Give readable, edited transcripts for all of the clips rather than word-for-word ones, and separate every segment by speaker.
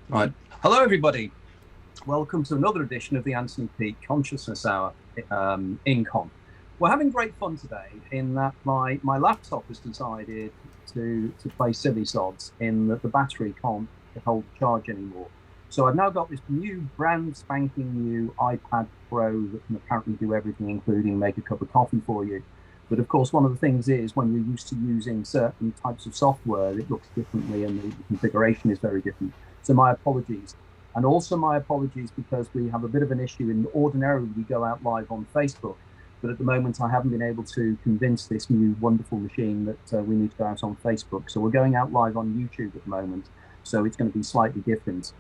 Speaker 1: Right. Hello, everybody. Welcome to another edition of the Anthony Peake Consciousness Hour in Con. We're having great fun today in that my laptop has decided to play silly sods in that the battery can't hold the charge anymore. So I've now got this new brand spanking new iPad Pro that can apparently do everything, including make a cup of coffee for you. But of course, one of the things is when you're used to using certain types of software, it looks differently and the configuration is very different. So my apologies. And also my apologies because we have a bit of an issue. And ordinarily we go out live on Facebook, but at the moment I haven't been able to convince this new wonderful machine that we need to go out on Facebook. So we're going out live on YouTube at the moment. So it's going to be slightly different.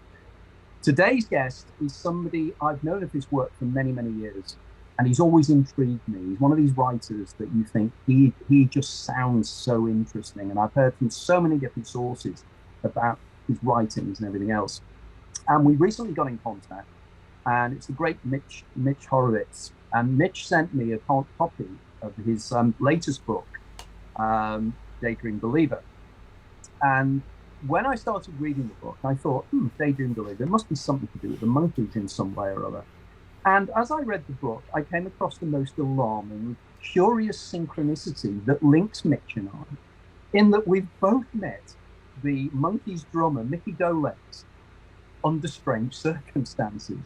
Speaker 1: Today's guest is somebody I've known of his work for many, many years. And he's always intrigued me. He's one of these writers that you think he just sounds so interesting. And I've heard from so many different sources about his writings and everything else. And we recently got in contact, and it's the great Mitch Horowitz. And Mitch sent me a copy of his latest book, Daydream Believer. And when I started reading the book, I thought, Daydream Believer, there must be something to do with the monkeys in some way or other. And as I read the book, I came across the most alarming, curious synchronicity that links Mitch and I, in that we've both met the Monkees drummer, Mickey Dolenz, under strange circumstances.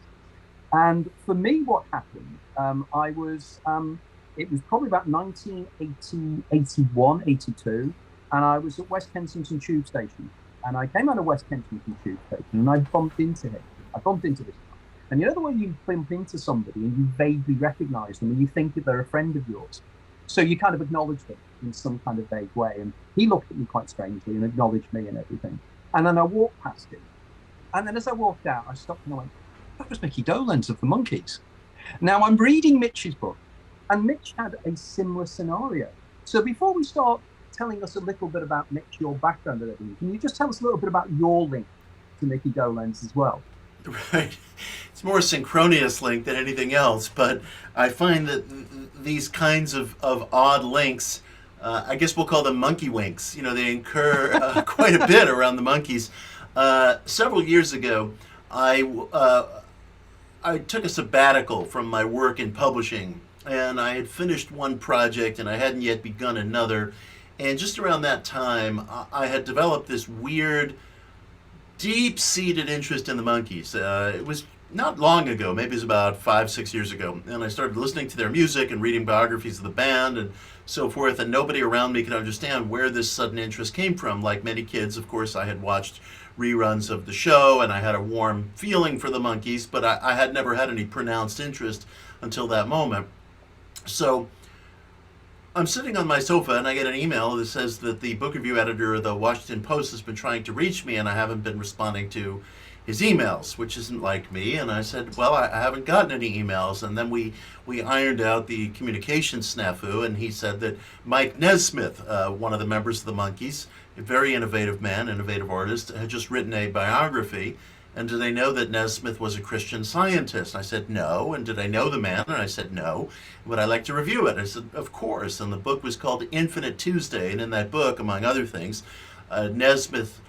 Speaker 1: And for me, what happened, it was probably about 1980, 81, 82, and I was at West Kensington Tube Station. And I came out of West Kensington Tube Station, and I bumped into him. I bumped into this guy. And you know the way you bump into somebody and you vaguely recognize them and you think that they're a friend of yours. So you kind of acknowledge them in some kind of vague way. And he looked at me quite strangely and acknowledged me and everything. And then I walked past him. And then as I walked out, I stopped and I went, that was Mickey Dolenz of the Monkees. Now I'm reading Mitch's book, and Mitch had a similar scenario. So before we start telling us a little bit about Mitch, your background and everything, can you just tell us a little bit about your link to Mickey Dolenz as well?
Speaker 2: Right. It's more a synchronous link than anything else, but I find that these kinds of odd links, I guess we'll call them monkey winks, they incur quite a bit around the Monkees. Several years ago, I took a sabbatical from my work in publishing, and I had finished one project and I hadn't yet begun another. And just around that time, I had developed this weird deep-seated interest in the Monkees. It was not long ago, maybe it was about 5-6 years ago, and I started listening to their music and reading biographies of the band and so forth, and nobody around me could understand where this sudden interest came from. Like many kids, of course, I had watched reruns of the show, and I had a warm feeling for the Monkees, but I had never had any pronounced interest until that moment. So I'm sitting on my sofa and I get an email that says that the book review editor of the Washington Post has been trying to reach me and I haven't been responding to his emails, which isn't like me. And I said, well, I haven't gotten any emails. And then we ironed out the communication snafu, and he said that Mike Nesmith, one of the members of the Monkees, a very innovative man, innovative artist, had just written a biography. And did I know that Nesmith was a Christian Scientist? I said, no. And did I know the man? And I said, no. Would I like to review it? I said, of course. And the book was called Infinite Tuesday. And in that book, among other things, Nesmith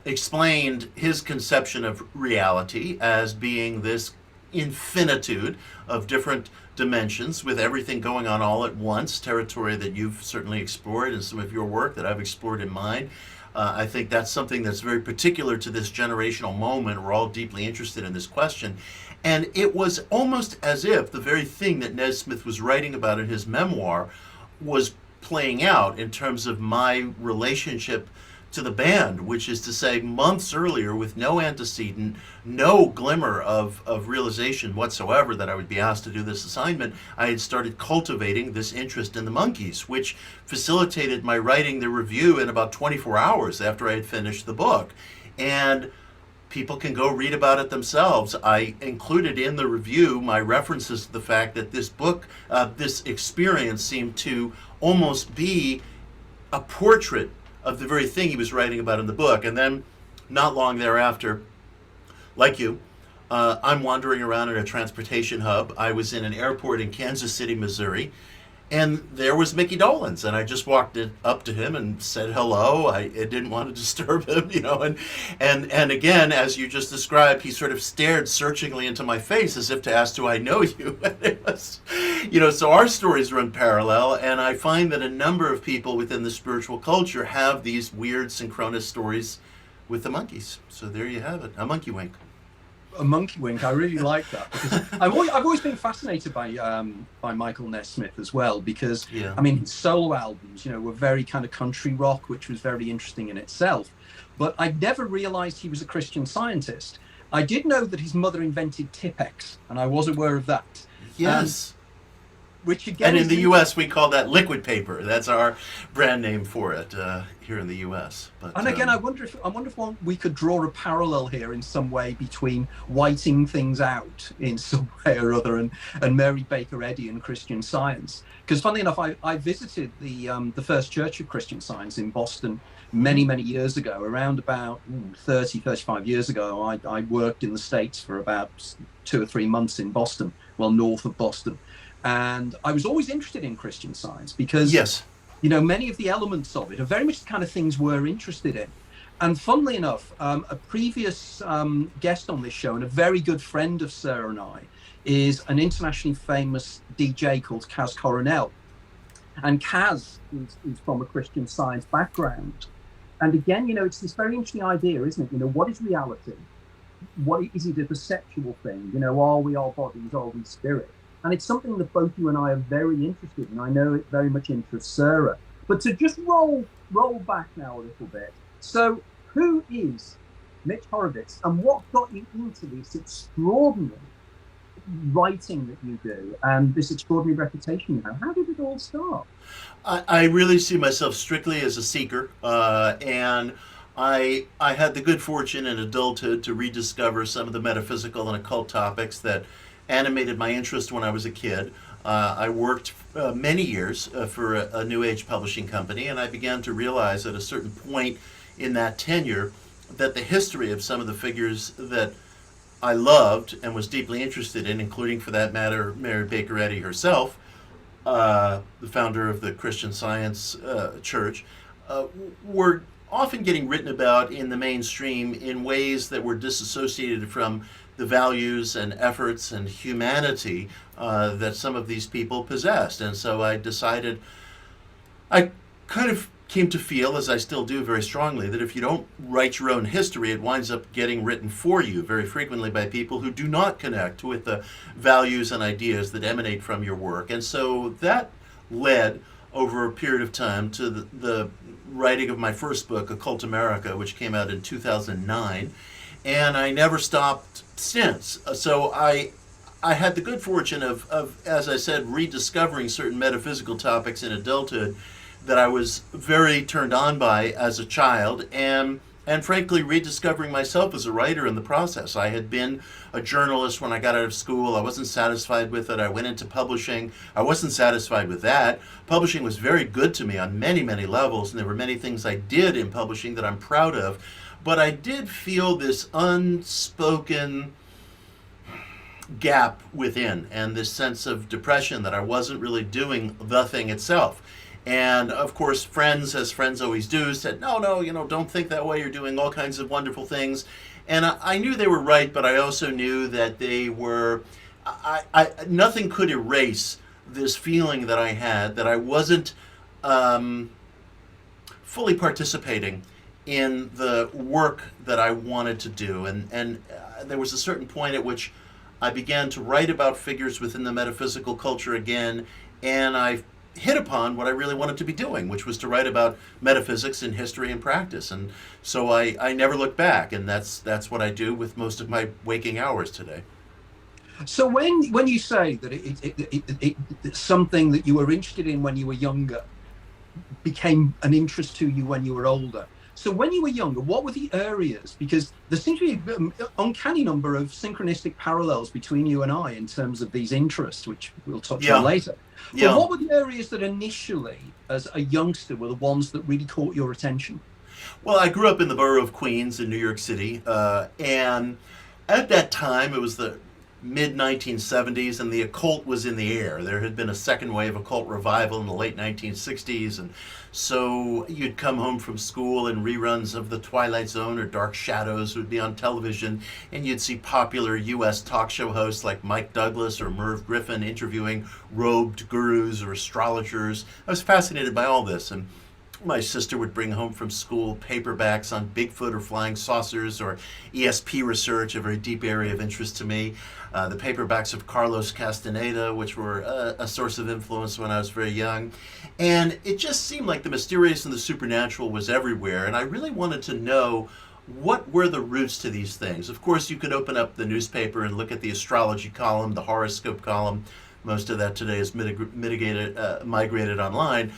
Speaker 2: explained his conception of reality as being this infinitude of different dimensions with everything going on all at once, territory that you've certainly explored in some of your work that I've explored in mine. I think that's something that's very particular to this generational moment. We're all deeply interested in this question. And it was almost as if the very thing that Nesmith was writing about in his memoir was playing out in terms of my relationship to the band, which is to say, months earlier, with no antecedent, no glimmer of realization whatsoever that I would be asked to do this assignment, I had started cultivating this interest in the Monkees, which facilitated my writing the review in about 24 hours after I had finished the book. And people can go read about it themselves. I included in the review my references to the fact that this book, this experience seemed to almost be a portrait of the very thing he was writing about in the book. And then, not long thereafter, like you, I'm wandering around in a transportation hub. I was in an airport in Kansas City, Missouri, And there was Mickey Dolenz, and I just walked up to him and said hello. I didn't want to disturb him, and again, as you just described, he sort of stared searchingly into my face as if to ask, "Do I know you?" And it was, so our stories run parallel, and I find that a number of people within the spiritual culture have these weird synchronous stories with the monkeys. So there you have it, a monkey wink.
Speaker 1: A monkey wink. I really like that, because I've always been fascinated by Michael Nesmith as well, because I mean, his solo albums, were very kind of country rock, which was very interesting in itself. But I never realized he was a Christian Scientist. I did know that his mother invented Tipex, and I was aware of that.
Speaker 2: Yes.
Speaker 1: Which again,
Speaker 2: and in the U.S. we call that liquid paper. That's our brand name for it here in the U.S. But,
Speaker 1: and again, I wonder if we could draw a parallel here in some way between whiting things out in some way or other and Mary Baker Eddy and Christian Science. Because funnily enough, I visited the First Church of Christian Science in Boston many years ago, around about 35 years ago. I worked in the States for about 2 or 3 months in Boston, north of Boston. And I was always interested in Christian Science because, many of the elements of it are very much the kind of things we're interested in. And funnily enough, a previous guest on this show and a very good friend of Sarah and I is an internationally famous DJ called Kaz Coronel. And Kaz is from a Christian Science background. And again, it's this very interesting idea, isn't it? What is reality? What is it a perceptual thing? Are we our bodies? Are we spirit? And it's something that both you and I are very interested in. I know it very much interests Sarah. But to just roll back now a little bit. So who is Mitch Horowitz, and what got you into this extraordinary writing that you do and this extraordinary reputation you have? How did it all start?
Speaker 2: I really see myself strictly as a seeker, and I had the good fortune in adulthood to rediscover some of the metaphysical and occult topics that animated my interest when I was a kid. I worked many years for a New Age publishing company, and I began to realize at a certain point in that tenure that the history of some of the figures that I loved and was deeply interested in, including, for that matter, Mary Baker Eddy herself, the founder of the Christian Science Church, were often getting written about in the mainstream in ways that were disassociated from the values and efforts and humanity that some of these people possessed. And so I decided, I kind of came to feel, as I still do very strongly, that if you don't write your own history, it winds up getting written for you very frequently by people who do not connect with the values and ideas that emanate from your work. And so that led over a period of time to the writing of my first book, Occult America, which came out in 2009. And I never stopped since. So I had the good fortune of, as I said, rediscovering certain metaphysical topics in adulthood that I was very turned on by as a child, and frankly rediscovering myself as a writer in the process. I had been a journalist when I got out of school. I wasn't satisfied with it. I went into publishing. I wasn't satisfied with that. Publishing was very good to me on many levels, and there were many things I did in publishing that I'm proud of. But I did feel this unspoken gap within, and this sense of depression that I wasn't really doing the thing itself. And of course, friends, as friends always do, said, no, don't think that way. You're doing all kinds of wonderful things. And I knew they were right, but I also knew that they were, nothing could erase this feeling that I had that I wasn't fully participating in the work that I wanted to do. And there was a certain point at which I began to write about figures within the metaphysical culture again, and I hit upon what I really wanted to be doing, which was to write about metaphysics in history and practice. And so I never looked back, and that's what I do with most of my waking hours today.
Speaker 1: So when you say that it's something that you were interested in when you were younger became an interest to you when you were older. So when you were younger, what were the areas? Because there seems to be an uncanny number of synchronistic parallels between you and I in terms of these interests, which we'll touch on later. But what were the areas that initially, as a youngster, were the ones that really caught your attention?
Speaker 2: Well, I grew up in the borough of Queens in New York City, and at that time, it was the mid 1970s, and the occult was in the air. There had been a second wave occult revival in the late 1960s, and so you'd come home from school and reruns of The Twilight Zone or Dark Shadows would be on television, and you'd see popular U.S. talk show hosts like Mike Douglas or Merv Griffin interviewing robed gurus or astrologers. I was fascinated by all this, and my sister would bring home from school paperbacks on Bigfoot or flying saucers or ESP research, a very deep area of interest to me. The paperbacks of Carlos Castaneda, which were a source of influence when I was very young. And it just seemed like the mysterious and the supernatural was everywhere. And I really wanted to know, what were the roots to these things? Of course, you could open up the newspaper and look at the astrology column, the horoscope column. Most of that today is migrated online.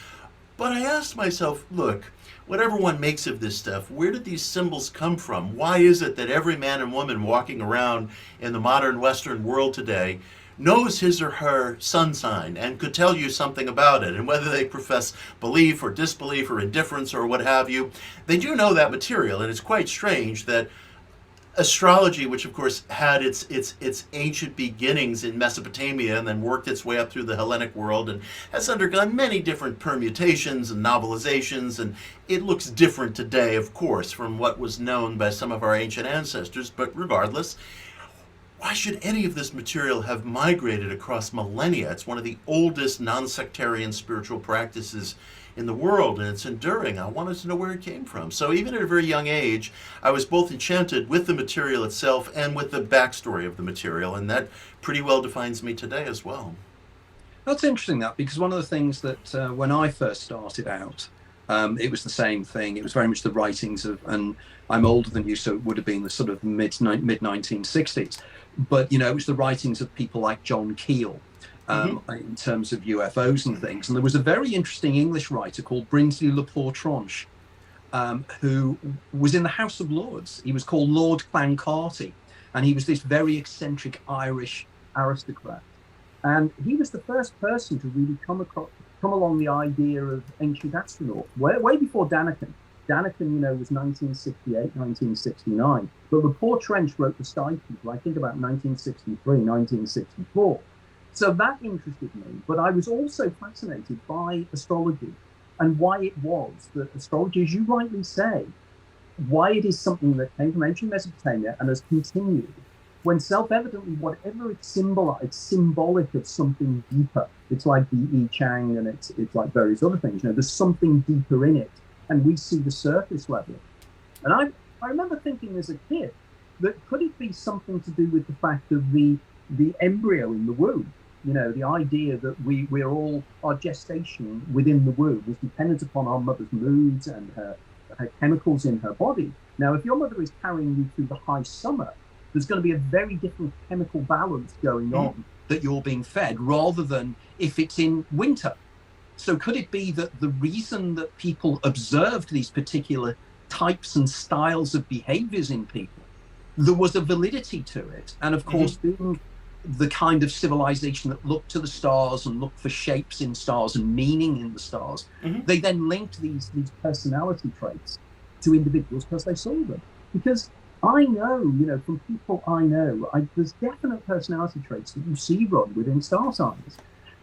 Speaker 2: But I asked myself, look, whatever one makes of this stuff, where did these symbols come from? Why is it that every man and woman walking around in the modern Western world today knows his or her sun sign and could tell you something about it? And whether they profess belief or disbelief or indifference or what have you, they do know that material. And it's quite strange that astrology, which of course had its ancient beginnings in Mesopotamia and then worked its way up through the Hellenic world and has undergone many different permutations and novelizations, and it looks different today, of course, from what was known by some of our ancient ancestors. But regardless, why should any of this material have migrated across millennia? It's one of the oldest non-sectarian spiritual practices in the world, and it's enduring. I wanted to know where it came from. So even at a very young age, I was both enchanted with the material itself and with the backstory of the material, and that pretty well defines me today as well.
Speaker 1: That's interesting, that, because one of the things that when I first started out, it was the same thing. It was very much the writings of, and I'm older than you, so it would have been the sort of mid 1960s. But, you know, it was the writings of people like John Keel, in terms of UFOs and things. And there was a very interesting English writer called Brinsley Le Portranche, who was in the House of Lords. He was called Lord Clancarty, and he was this very eccentric Irish aristocrat. And he was the first person to really come along the idea of ancient astronauts, way before Daniken. Daniken, you know, was 1968, 1969. But Le Portranche wrote the Sky People, I think about 1963, 1964. So that interested me, but I was also fascinated by astrology and why it was that astrology, as you rightly say, why it is something that came from ancient Mesopotamia and has continued, when self-evidently whatever it symbolized, it's symbolic of something deeper. It's like the I Chang, and it's like various other things. You know, there's something deeper in it, and we see the surface level. And I remember thinking as a kid that could it be something to do with the fact of the embryo in the womb? You know, the idea that we're all, our gestation within the womb was dependent upon our mother's moods and her chemicals in her body. Now, if your mother is carrying you through the high summer, there's going to be a very different chemical balance going on that you're being fed, rather than if it's in winter. So could it be that the reason that people observed these particular types and styles of behaviors in people, there was a validity to it? And of course, being the kind of civilization that looked to the stars and looked for shapes in stars and meaning in the stars, they then linked these personality traits to individuals because they saw them. Because I know, you know, from people I know, there's definite personality traits that you see run within star signs.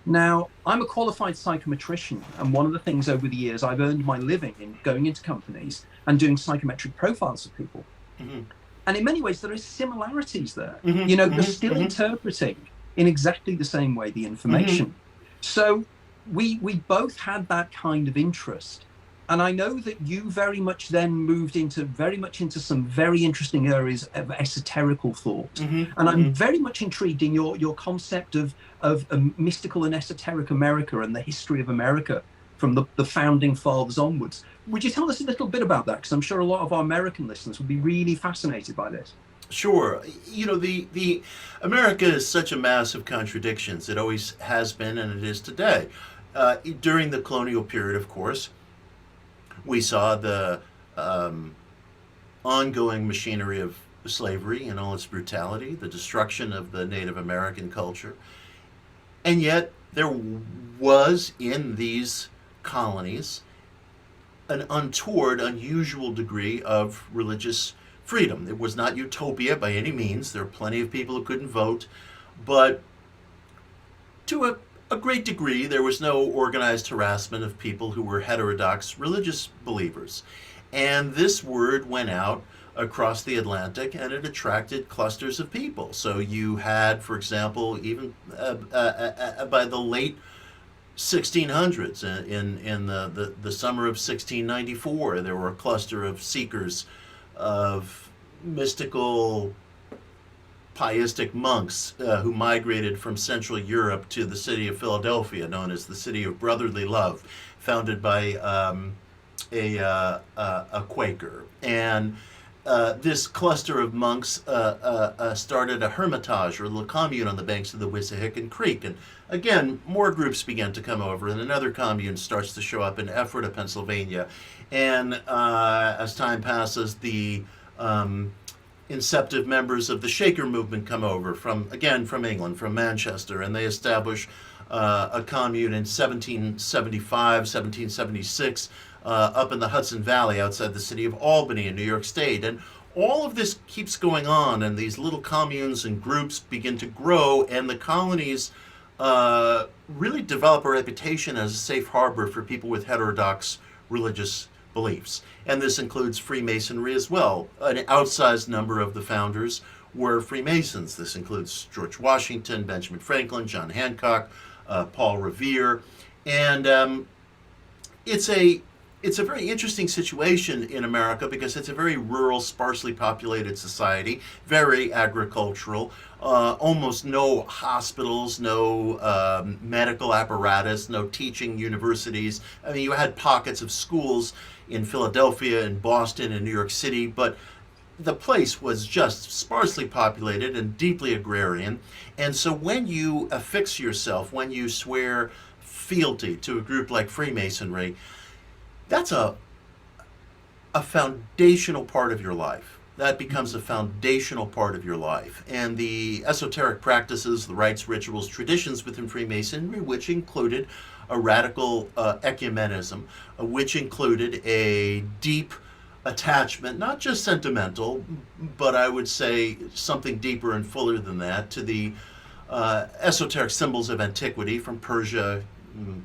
Speaker 1: Now, I'm a qualified psychometrician, and one of the things over the years I've earned my living in going into companies and doing psychometric profiles of people. And in many ways, there are similarities there. You know, they're still interpreting in exactly the same way the information. So we both had that kind of interest. And I know that you very much then moved into some very interesting areas of esoterical thought. And I'm very much intrigued in your concept of mystical and esoteric America and the history of America from the founding fathers onwards. Would you tell us a little bit about that? Because I'm sure a lot of our American listeners would be really fascinated by this.
Speaker 2: Sure. You know, the America is such a mass of contradictions. It always has been, and it is today. During the colonial period, of course, we saw the ongoing machinery of slavery in all its brutality, the destruction of the Native American culture. And yet there was in these colonies an untoward, unusual degree of religious freedom. It was not utopia by any means. There are plenty of people who couldn't vote, but to a great degree, there was no organized harassment of people who were heterodox religious believers. And this word went out across the Atlantic, and it attracted clusters of people. So you had, for example, even by the late 1600s, in the summer of 1694, there were a cluster of seekers, of mystical, pietistic monks who migrated from Central Europe to the city of Philadelphia, known as the City of Brotherly Love, founded by a Quaker. And this cluster of monks started a hermitage, or a little commune, on the banks of the Wissahickon Creek. And again, more groups began to come over, and another commune starts to show up in Ephrata, Pennsylvania. And as time passes, the inceptive members of the Shaker movement come over from England, from Manchester, and they establish a commune in 1775, 1776, up in the Hudson Valley outside the city of Albany in New York State. And all of this keeps going on, and these little communes and groups begin to grow, and the colonies really develop a reputation as a safe harbor for people with heterodox religious beliefs. And this includes Freemasonry as well. An outsized number of the founders were Freemasons. This includes George Washington, Benjamin Franklin, John Hancock, Paul Revere. And it's a very interesting situation in America because it's a very rural, sparsely populated society, very agricultural, almost no hospitals, no medical apparatus, no teaching universities. I mean, you had pockets of schools in Philadelphia and Boston and New York City, but the place was just sparsely populated and deeply agrarian. And so when you affix yourself, when you swear fealty to a group like Freemasonry, that's a foundational part of your life. That becomes a foundational part of your life. And the esoteric practices, the rites, rituals, traditions within Freemasonry, which included a radical ecumenism, which included a deep attachment, not just sentimental, but I would say something deeper and fuller than that, to the esoteric symbols of antiquity from Persia,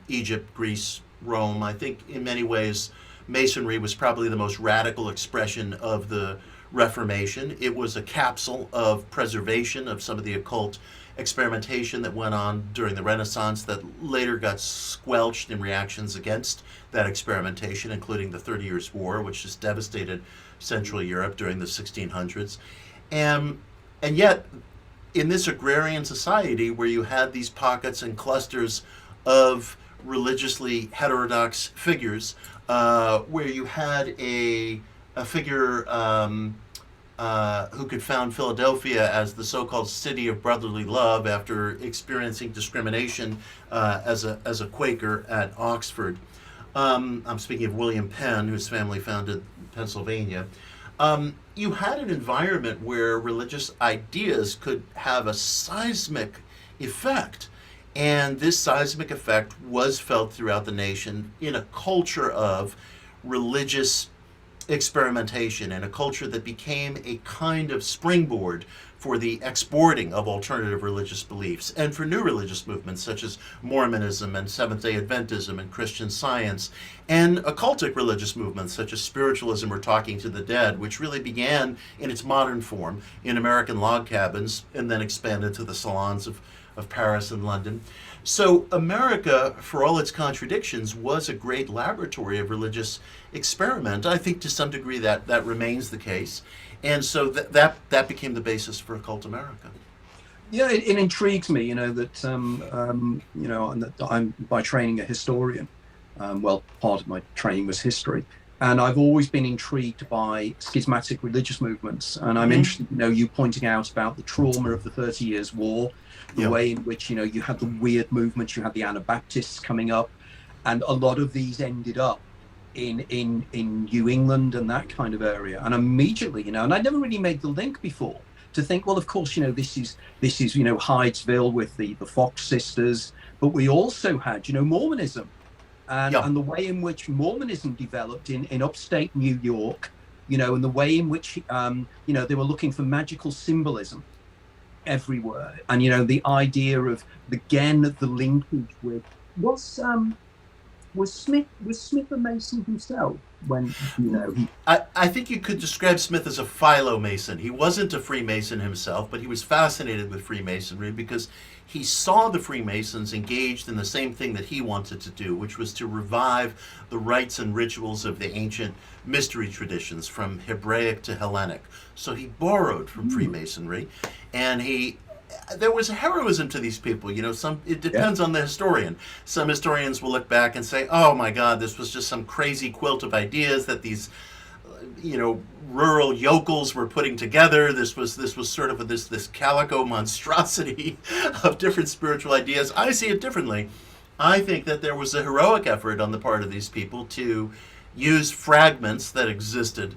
Speaker 2: Egypt, Greece, Rome. I think in many ways Masonry was probably the most radical expression of the Reformation. It was a capsule of preservation of some of the occult experimentation that went on during the Renaissance that later got squelched in reactions against that experimentation, including the 30 Years' War, which just devastated Central Europe during the 1600s. And yet, in this agrarian society where you had these pockets and clusters of religiously heterodox figures, where you had a figure who could found Philadelphia as the so-called City of Brotherly Love after experiencing discrimination as a Quaker at Oxford. I'm speaking of William Penn, whose family founded Pennsylvania. You had an environment where religious ideas could have a seismic effect. And this seismic effect was felt throughout the nation in a culture of religious experimentation, and a culture that became a kind of springboard for the exporting of alternative religious beliefs and for new religious movements such as Mormonism and Seventh-day Adventism and Christian Science, and occultic religious movements such as spiritualism or talking to the dead, which really began in its modern form in American log cabins and then expanded to the salons of Paris and London. So America, for all its contradictions, was a great laboratory of religious experiment. I think to some degree that remains the case. And so that became the basis for Occult America.
Speaker 1: Yeah, it intrigues me, that, and that I'm by training a historian. Well, part of my training was history. And I've always been intrigued by schismatic religious movements. And I'm interested, you pointing out about the trauma of the 30 Years' War, the way in which, you had the weird movements, you had the Anabaptists coming up, and a lot of these ended up in New England and that kind of area. And immediately, and I never really made the link before to think, well, of course, this is Hydesville with the Fox sisters, but we also had, Mormonism. And the way in which Mormonism developed in upstate New York, and the way in which, they were looking for magical symbolism everywhere. And, the idea of, again, the linkage with, was Smith a Mason himself? When,
Speaker 2: I think you could describe Smith as a philo-Mason. He wasn't a Freemason himself, but he was fascinated with Freemasonry because he saw the Freemasons engaged in the same thing that he wanted to do, which was to revive the rites and rituals of the ancient mystery traditions from Hebraic to Hellenic. So he borrowed from Freemasonry, and there was a heroism to these people. It depends on the historian. Some historians will look back and say, oh my God, this was just some crazy quilt of ideas that these, rural yokels were putting together. This was sort of this calico monstrosity of different spiritual ideas. I see it differently. I think that there was a heroic effort on the part of these people to use fragments that existed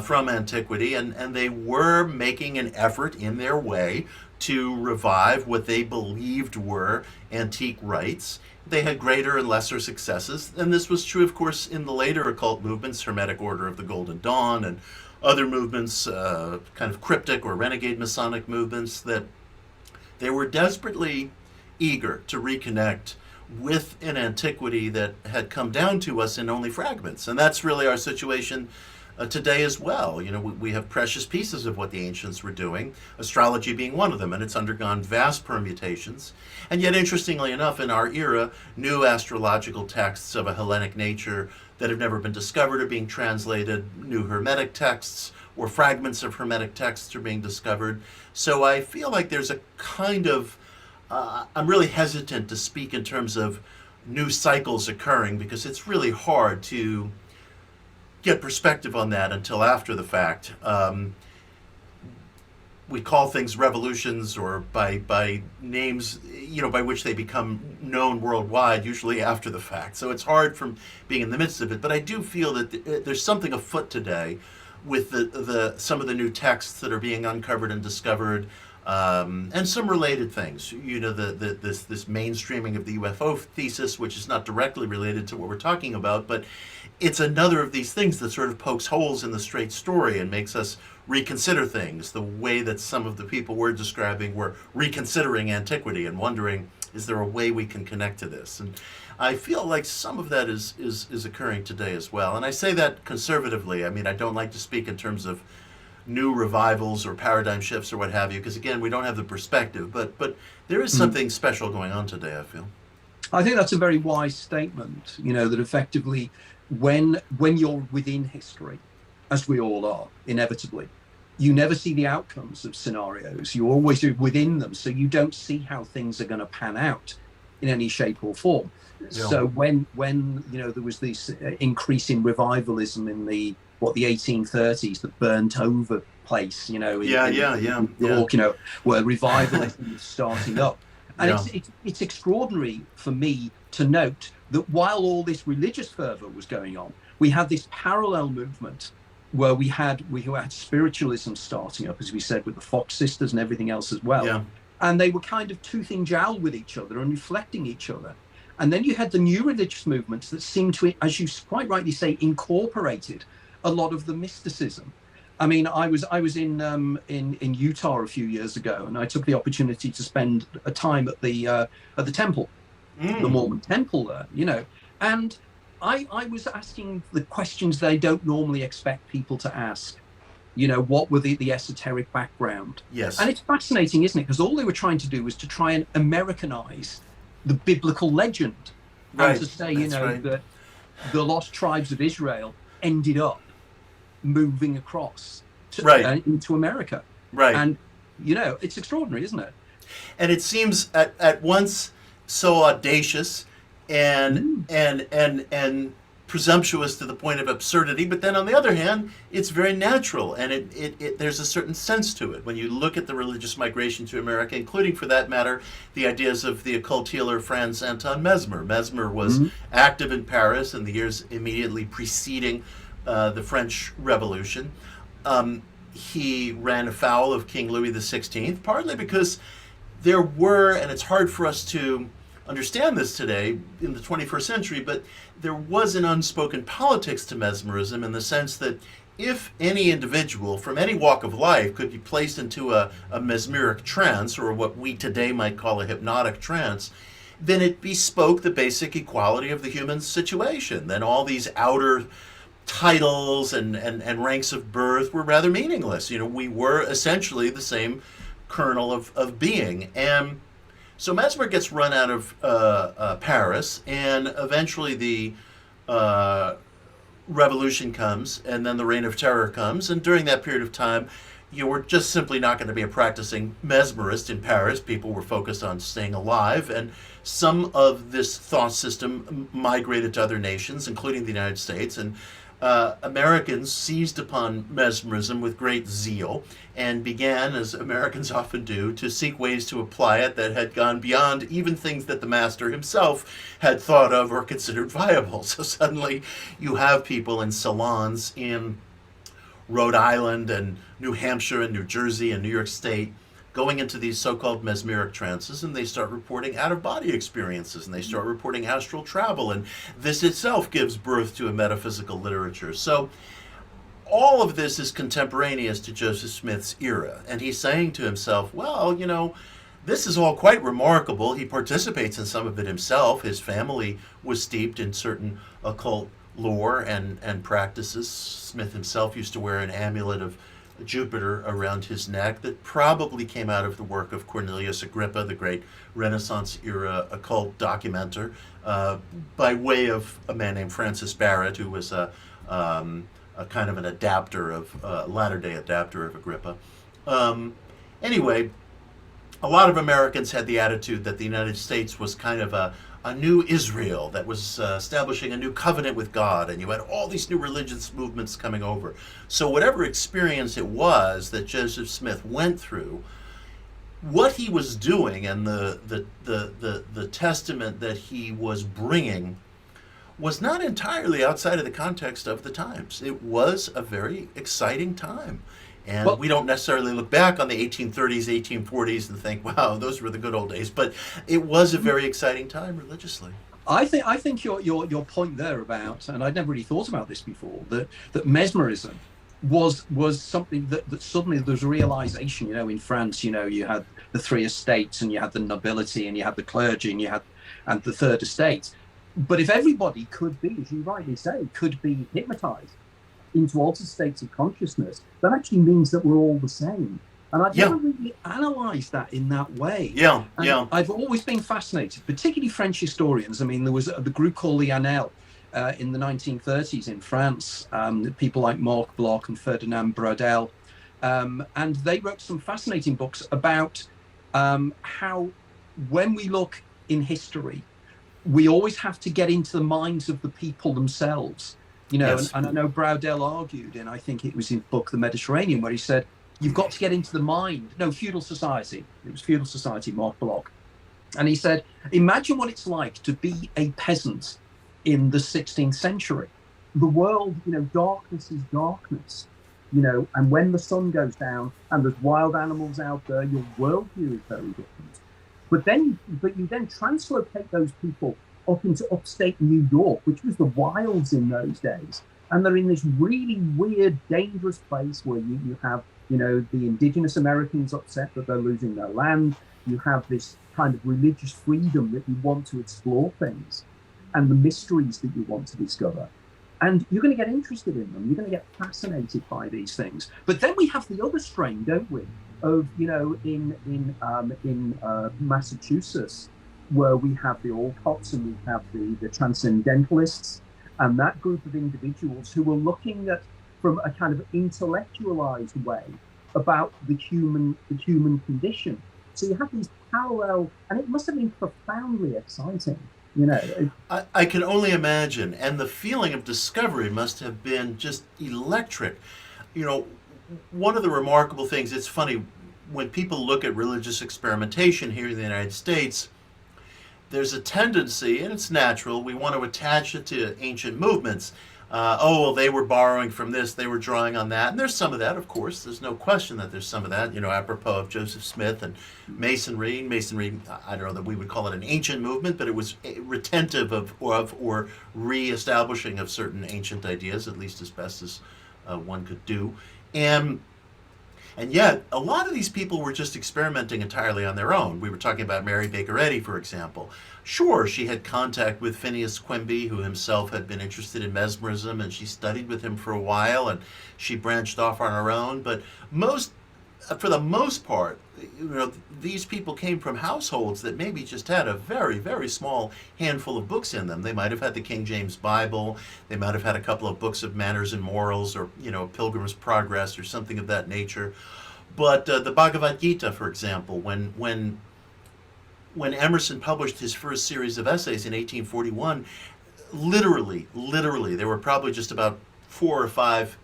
Speaker 2: from antiquity, and they were making an effort in their way to revive what they believed were antique rites. They had greater and lesser successes, and this was true, of course, in the later occult movements, Hermetic Order of the Golden Dawn, and other movements, kind of cryptic or renegade Masonic movements, that they were desperately eager to reconnect with an antiquity that had come down to us in only fragments. And that's really our situation today as well. We have precious pieces of what the ancients were doing, astrology being one of them, and it's undergone vast permutations. And yet, interestingly enough, in our era, new astrological texts of a Hellenic nature that have never been discovered are being translated, new Hermetic texts or fragments of Hermetic texts are being discovered. So I feel like there's a kind of, I'm really hesitant to speak in terms of new cycles occurring, because it's really hard to get perspective on that until after the fact. We call things revolutions, or by names, by which they become known worldwide, usually after the fact. So it's hard from being in the midst of it. But I do feel that there's something afoot today with some of the new texts that are being uncovered and discovered, and some related things. This mainstreaming of the UFO thesis, which is not directly related to what we're talking about, but it's another of these things that sort of pokes holes in the straight story and makes us reconsider things, the way that some of the people we're describing were reconsidering antiquity and wondering, is there a way we can connect to this? And I feel like some of that is occurring today as well. And I say that conservatively. I mean, I don't like to speak in terms of new revivals or paradigm shifts or what have you, because again, we don't have the perspective, but there is something special going on today, I feel.
Speaker 1: I think that's a very wise statement, that effectively when you're within history, as we all are, inevitably, you never see the outcomes of scenarios. You always are within them, so you don't see how things are going to pan out in any shape or form. Yeah. So when there was this increase in revivalism in the 1830s that burnt over place, in York, where revivalism was starting up. And it's extraordinary for me to note that while all this religious fervor was going on, we had this parallel movement where we had spiritualism starting up, as we said, with the Fox sisters and everything else as well. Yeah. And they were kind of tooth and jowl with each other and reflecting each other. And then you had the new religious movements that seemed to, as you quite rightly say, incorporated a lot of the mysticism. I mean, I was in Utah a few years ago, and I took the opportunity to spend a time at the temple, the Mormon temple there, and I was asking the questions they don't normally expect people to ask. What were the esoteric background?
Speaker 2: Yes.
Speaker 1: And it's fascinating, isn't it? Because all they were trying to do was to try and Americanize the biblical legend, and to say, that the lost tribes of Israel ended up moving across into America.
Speaker 2: Right.
Speaker 1: And, it's extraordinary, isn't it?
Speaker 2: And it seems at once so audacious and presumptuous to the point of absurdity, but then on the other hand, it's very natural, and it there's a certain sense to it when you look at the religious migration to America, including, for that matter, the ideas of the occult healer Franz Anton Mesmer. Mesmer was active in Paris in the years immediately preceding the French Revolution. He ran afoul of King Louis XVI, partly because there were, and it's hard for us to understand this today in the 21st century, but there was an unspoken politics to mesmerism, in the sense that if any individual from any walk of life could be placed into a mesmeric trance, or what we today might call a hypnotic trance, then it bespoke the basic equality of the human situation. Then all these outer titles and ranks of birth were rather meaningless. We were essentially the same kernel of being. And so Mesmer gets run out of Paris, and eventually the revolution comes, and then the reign of terror comes. And during that period of time, you were just simply not going to be a practicing mesmerist in Paris. People were focused on staying alive, and some of this thought system migrated to other nations, including the United States. And Americans seized upon mesmerism with great zeal and began, as Americans often do, to seek ways to apply it that had gone beyond even things that the master himself had thought of or considered viable. So suddenly you have people in salons in Rhode Island and New Hampshire and New Jersey and New York State going into these so-called mesmeric trances, and they start reporting out-of-body experiences, and they start reporting astral travel, and this itself gives birth to a metaphysical literature. So all of this is contemporaneous to Joseph Smith's era, and he's saying to himself, well, this is all quite remarkable. He participates in some of it himself. His family was steeped in certain occult lore and practices. Smith himself used to wear an amulet of Jupiter around his neck that probably came out of the work of Cornelius Agrippa, the great Renaissance era occult documenter, by way of a man named Francis Barrett, who was a kind of an adapter of latter-day adapter of Agrippa. Anyway, a lot of Americans had the attitude that the United States was kind of a new Israel that was establishing a new covenant with God, and you had all these new religious movements coming over. So whatever experience it was that Joseph Smith went through, what he was doing and the testament that he was bringing was not entirely outside of the context of the times. It was a very exciting time. And we don't necessarily look back on the 1830s, 1840s and think, wow, those were the good old days. But it was a very exciting time religiously.
Speaker 1: I think your point there about, and I'd never really thought about this before, that mesmerism was something that suddenly there was a realization. In France, you had the three estates, and you had the nobility, and you had the clergy, and the third estate. But if everybody could be, as you rightly say, could be hypnotized into altered states of consciousness, that actually means that we're all the same. And I've never really analysed that in that way. I've always been fascinated, particularly French historians. I mean, there was the group called the ANEL in the 1930s in France, people like Marc Bloch and Ferdinand Braudel, and they wrote some fascinating books about how, when we look in history, we always have to get into the minds of the people themselves.
Speaker 2: Yes.
Speaker 1: And I know Braudel argued, and I think it was in his book The Mediterranean, where he said, you've got to get into the mind. No, feudal society. It was feudal society, Marc Bloch. And he said, imagine what it's like to be a peasant in the 16th century. The world, darkness is darkness, and when the sun goes down and there's wild animals out there, your worldview is very different. But you then translocate those people up into upstate New York, which was the wilds in those days. And they're in this really weird, dangerous place where you have, the indigenous Americans upset that they're losing their land. You have this kind of religious freedom that you want to explore things and the mysteries that you want to discover. And you're going to get interested in them. You're going to get fascinated by these things. But then we have the other strain, don't we? Of, in Massachusetts, where we have the Alcotts and we have the transcendentalists, and that group of individuals who are looking at, from a kind of intellectualized way, about the human condition. So you have these parallel, and it must have been profoundly exciting.
Speaker 2: I can only imagine, and the feeling of discovery must have been just electric. One of the remarkable things, it's funny, when people look at religious experimentation here in the United States, there's a tendency, and it's natural, we want to attach it to ancient movements. They were borrowing from this, they were drawing on that. And there's some of that, of course. There's no question that there's some of that, apropos of Joseph Smith and Masonry. Masonry, I don't know that we would call it an ancient movement, but it was retentive of or re-establishing of certain ancient ideas, at least as best as one could do. And yet, a lot of these people were just experimenting entirely on their own. We were talking about Mary Baker Eddy, for example. Sure, she had contact with Phineas Quimby, who himself had been interested in mesmerism, and she studied with him for a while, and she branched off on her own. But for the most part, these people came from households that maybe just had a very, very small handful of books in them. They might have had the King James Bible, they might have had a couple of books of manners and morals, or Pilgrim's Progress or something of that nature. But the Bhagavad Gita, for example, when Emerson published his first series of essays in 1841, literally, there were probably just about 4 or 5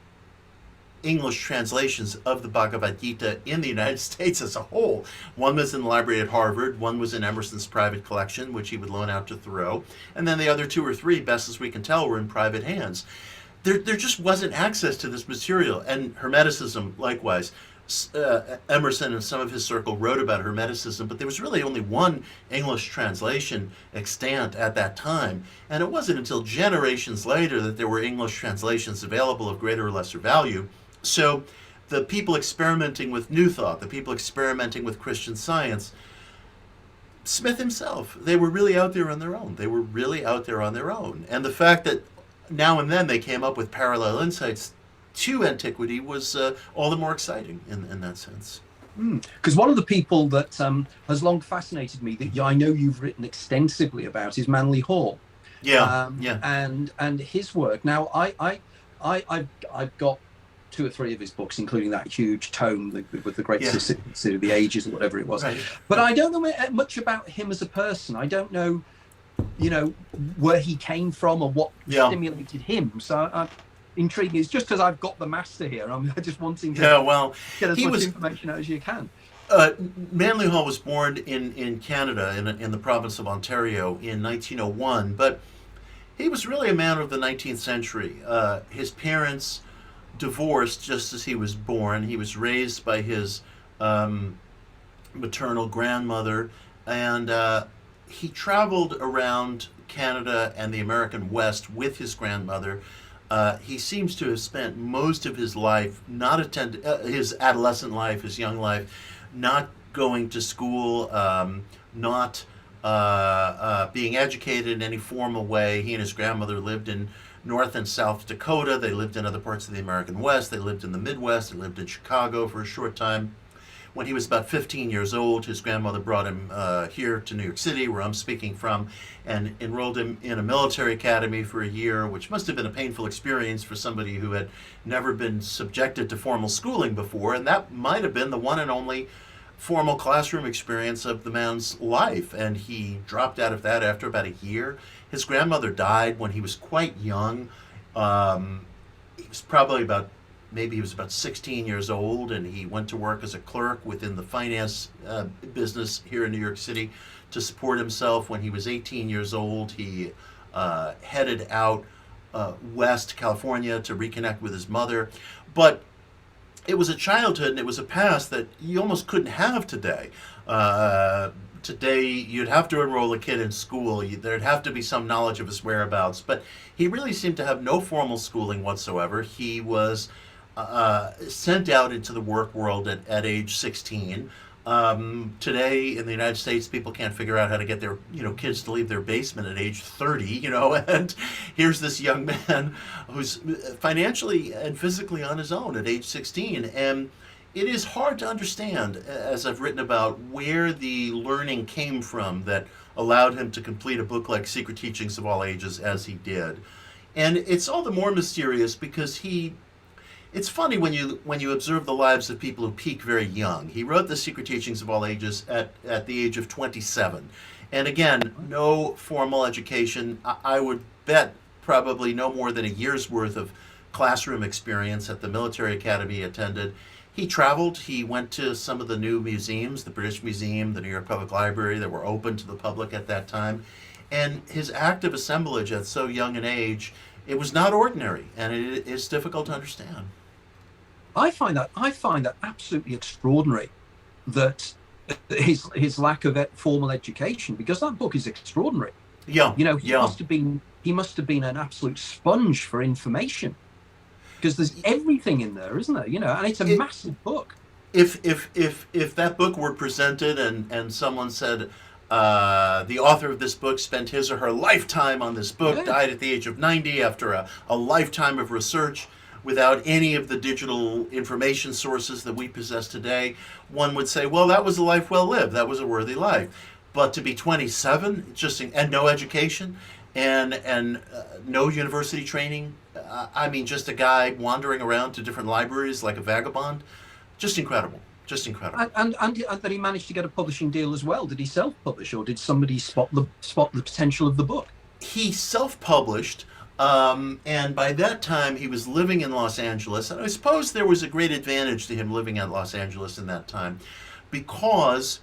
Speaker 2: English translations of the Bhagavad Gita in the United States as a whole. One was in the library at Harvard, one was in Emerson's private collection, which he would loan out to Thoreau, and then the other 2 or 3, best as we can tell, were in private hands. There just wasn't access to this material, and Hermeticism, likewise. Emerson and some of his circle wrote about Hermeticism, but there was really only one English translation extant at that time, and it wasn't until generations later that there were English translations available of greater or lesser value. So the people experimenting with New Thought, the people experimenting with Christian Science, Smith himself, they were really out there on their own. And the fact that now and then they came up with parallel insights to antiquity was all the more exciting in that sense.
Speaker 1: Because one of the people that has long fascinated me, that I know you've written extensively about, is Manly Hall.
Speaker 2: Yeah.
Speaker 1: And his work. Now, I've got 2 or 3 of his books, including that huge tome with the great Society of the Ages, or whatever it was. Right. But I don't know much about him as a person. I don't know, where he came from or what stimulated him. So I'm intrigued. It's just because I've got the master here. I'm just wanting to get as much information out as you can.
Speaker 2: Manly Hall was born in Canada, in the province of Ontario, in 1901. But he was really a man of the 19th century. His parents divorced just as he was born. He was raised by his maternal grandmother, and he traveled around Canada and the American West with his grandmother. He seems to have spent most of his life, his adolescent life, his young life, not going to school, not being educated in any formal way. He and his grandmother lived in North and South Dakota. They lived in other parts of the American West. They lived in the Midwest. They lived in Chicago for a short time. When he was about 15 years old, his grandmother brought him here to New York City, where I'm speaking from, and enrolled him in a military academy for a year, which must have been a painful experience for somebody who had never been subjected to formal schooling before, and that might have been the one and only formal classroom experience of the man's life, and he dropped out of that after about a year. His grandmother died when he was quite young. He was probably maybe he was about 16 years old, and he went to work as a clerk within the finance business here in New York City to support himself. When he was 18 years old, he headed out west, California, to reconnect with his mother. But it was a childhood and it was a past that you almost couldn't have today. Today, you'd have to enroll a kid in school. There'd have to be some knowledge of his whereabouts. But he really seemed to have no formal schooling whatsoever. He was sent out into the work world at age 16. Today in the United States, people can't figure out how to get their kids to leave their basement at age 30. And here's this young man who's financially and physically on his own at age 16. And it is hard to understand, as I've written about, where the learning came from that allowed him to complete a book like Secret Teachings of All Ages as he did. And it's all the more mysterious because it's funny when you observe the lives of people who peak very young. He wrote the Secret Teachings of All Ages at the age of 27. And again, no formal education. I would bet probably no more than a year's worth of classroom experience at the military academy he attended. He traveled. He went to some of the new museums, the British Museum, the New York Public Library, that were open to the public at that time. And his active assemblage at so young an age, it was not ordinary, and it is difficult to understand.
Speaker 1: I find that absolutely extraordinary, that his lack of formal education, because that book is extraordinary.
Speaker 2: Yeah.
Speaker 1: He must have been an absolute sponge for information. because there's everything in there, isn't there? And it's a massive book.
Speaker 2: If that book were presented and someone said the author of this book spent his or her lifetime on this book, died at the age of 90 after a lifetime of research without any of the digital information sources that we possess today, one would say, well, that was a life well lived. That was a worthy life. But to be 27, and no education, and no university training, just a guy wandering around to different libraries like a vagabond, just incredible. Just incredible.
Speaker 1: And that he managed to get a publishing deal as well. Did he self-publish, or did somebody spot the potential of the book?
Speaker 2: He self-published, and by that time he was living in Los Angeles. And I suppose there was a great advantage to him living in Los Angeles in that time, because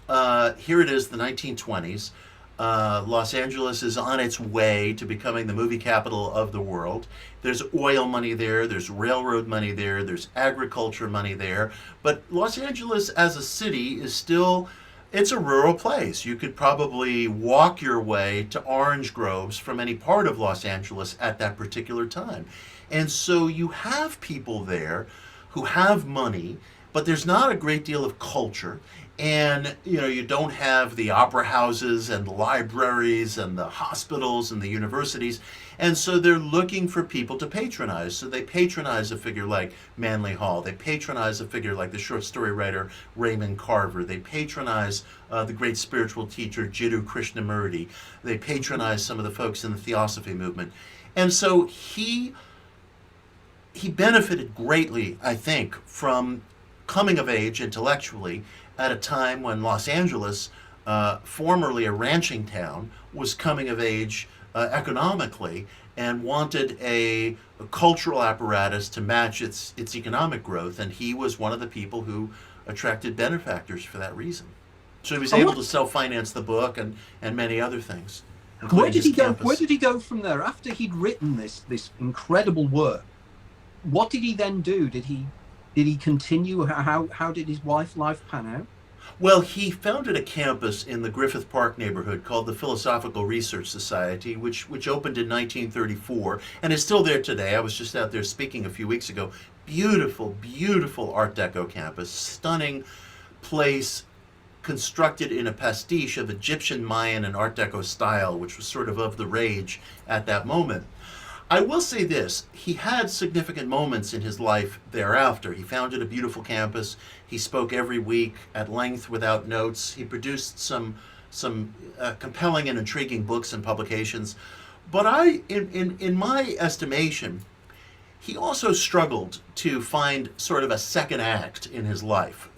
Speaker 2: here it is, the 1920s. Los Angeles is on its way to becoming the movie capital of the world. There's oil money there, there's railroad money there, there's agriculture money there. But Los Angeles as a city is still, it's a rural place. You could probably walk your way to orange groves from any part of Los Angeles at that particular time. And so you have people there who have money, but there's not a great deal of culture. And you don't have the opera houses and the libraries and the hospitals and the universities. And so they're looking for people to patronize. So they patronize a figure like Manly Hall. They patronize a figure like the short story writer Raymond Carver. They patronize the great spiritual teacher Jiddu Krishnamurti. They patronize some of the folks in the Theosophy movement. And so he benefited greatly, I think, from coming of age intellectually at a time when Los Angeles, formerly a ranching town, was coming of age economically and wanted a cultural apparatus to match its economic growth. And he was one of the people who attracted benefactors for that reason. So he was able to self-finance the book and many other things.
Speaker 1: Where did he go? Where did he go from there? After he'd written this incredible work, what did he then do? Did he continue? How did his life pan out?
Speaker 2: Well, he founded a campus in the Griffith Park neighborhood called the Philosophical Research Society, which opened in 1934 and is still there today. I was just out there speaking a few weeks ago. Beautiful, beautiful Art Deco campus, stunning place, constructed in a pastiche of Egyptian, Mayan, and Art Deco style, which was sort of the rage at that moment. I will say this, he had significant moments in his life thereafter. He founded a beautiful campus. He spoke every week at length without notes. He produced some compelling and intriguing books and publications. But in my estimation, he also struggled to find sort of a second act in his life.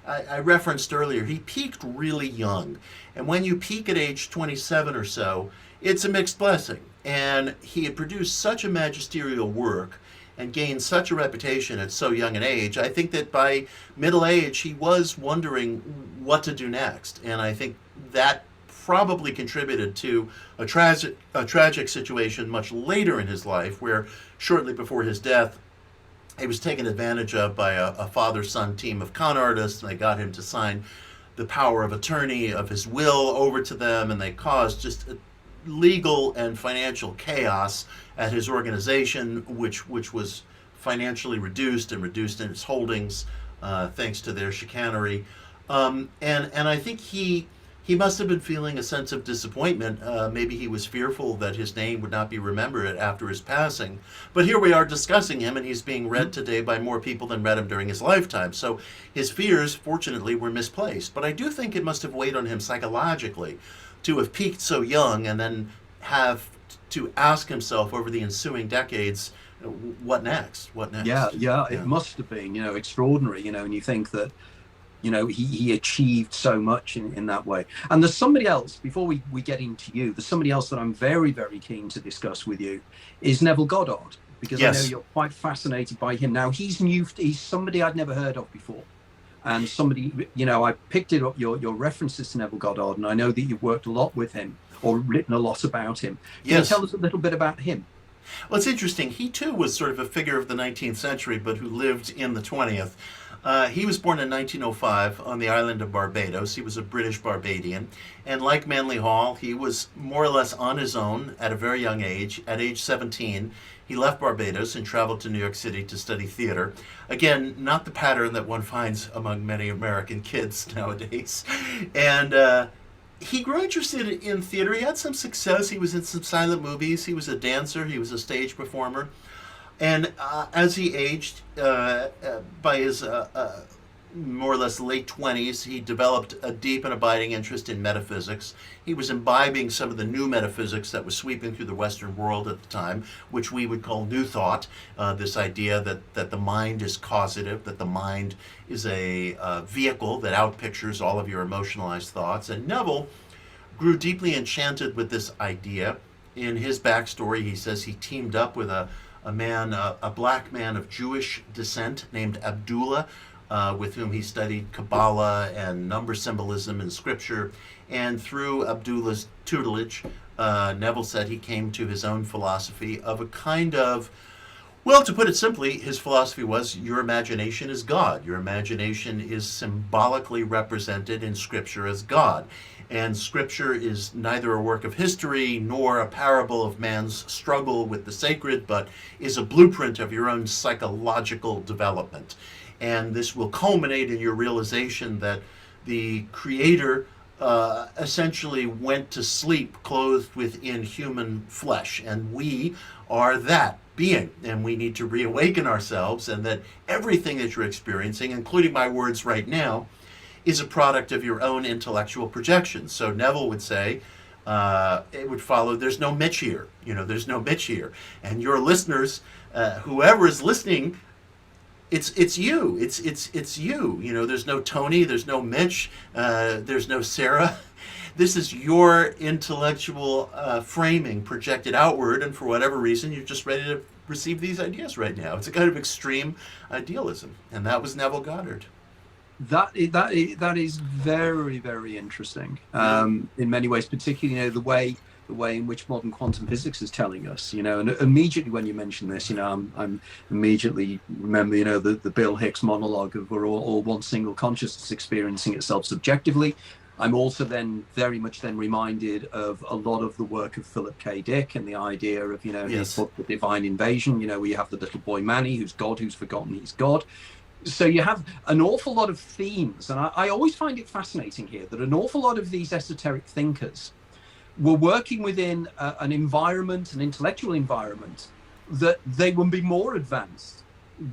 Speaker 2: I referenced earlier, he peaked really young. And when you peak at age 27 or so, it's a mixed blessing. And he had produced such a magisterial work and gained such a reputation at so young an age. I think that by middle age, he was wondering what to do next. And I think that probably contributed to a tragic situation much later in his life, where shortly before his death, he was taken advantage of by a father-son team of con artists, and they got him to sign the power of attorney of his will over to them, and they caused just legal and financial chaos at his organization, which was financially reduced in its holdings thanks to their chicanery. And I think he must have been feeling a sense of disappointment. Maybe he was fearful that his name would not be remembered after his passing. But here we are discussing him, and he's being read today by more people than read him during his lifetime. So his fears, fortunately, were misplaced. But I do think it must have weighed on him psychologically to have peaked so young and then have to ask himself over the ensuing decades, what next? What next?
Speaker 1: Yeah. It must have been, extraordinary, and you think that, he achieved so much in that way. And there's somebody else, before we get into you, there's somebody else that I'm very, very keen to discuss with you, is Neville Goddard, because I know you're quite fascinated by him. Now, he's somebody I'd never heard of before. And somebody, I picked it up, your references to Neville Goddard, and I know that you've worked a lot with him or written a lot about him. Can you tell us a little bit about him?
Speaker 2: Well, it's interesting. He, too, was sort of a figure of the 19th century, but who lived in the 20th. He was born in 1905 on the island of Barbados. He was a British Barbadian. And like Manly Hall, he was more or less on his own at a very young age. At age 17, he left Barbados and traveled to New York City to study theater. Again, not the pattern that one finds among many American kids nowadays. And he grew interested in theater. He had some success. He was in some silent movies. He was a dancer. He was a stage performer. And as he aged, by his more or less late 20s, he developed a deep and abiding interest in metaphysics. He was imbibing some of the new metaphysics that was sweeping through the Western world at the time, which we would call New Thought, this idea that the mind is causative, that the mind is a vehicle that outpictures all of your emotionalized thoughts. And Neville grew deeply enchanted with this idea. In his backstory, he says he teamed up with a black man of Jewish descent named Abdullah, with whom he studied Kabbalah and number symbolism in scripture. And through Abdullah's tutelage, Neville said he came to his own philosophy of a kind of, well, to put it simply, his philosophy was your imagination is God. Your imagination is symbolically represented in scripture as God. And scripture is neither a work of history nor a parable of man's struggle with the sacred, but is a blueprint of your own psychological development. And this will culminate in your realization that the Creator essentially went to sleep clothed within human flesh, and we are that being, and we need to reawaken ourselves, and that everything that you're experiencing, including my words right now, is a product of your own intellectual projections. So Neville would say, it would follow, there's no Mitch here. There's no Mitch here. And your listeners, whoever is listening, it's you. It's you. There's no Tony, there's no Mitch, there's no Sarah. This is your intellectual framing projected outward, and for whatever reason, you're just ready to receive these ideas right now. It's a kind of extreme idealism, and that was Neville Goddard.
Speaker 1: That is very, very interesting in many ways, particularly the way in which modern quantum physics is telling us. And immediately when you mention this, I'm immediately remember the Bill Hicks monologue of we're all one single consciousness experiencing itself subjectively. I'm also then very much reminded of a lot of the work of Philip K. Dick and the idea of his book The Divine Invasion. Where you have the little boy Manny who's God, who's forgotten he's God. So you have an awful lot of themes, and I always find it fascinating here that an awful lot of these esoteric thinkers were working within an environment, an intellectual environment, that they would be more advanced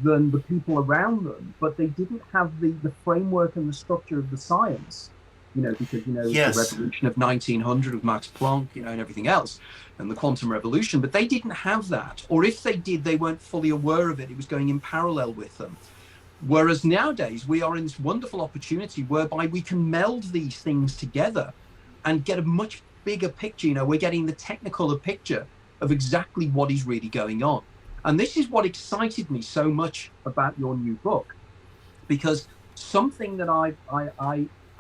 Speaker 1: than the people around them, but they didn't have the framework and the structure of the science, because
Speaker 2: Yes.
Speaker 1: the revolution of 1900 of Max Planck, and everything else, and the quantum revolution, but they didn't have that, or if they did, they weren't fully aware of it. It was going in parallel with them. Whereas nowadays we are in this wonderful opportunity whereby we can meld these things together and get a much bigger picture. We're getting the technicolor picture of exactly what is really going on. And this is what excited me so much about your new book, because something that I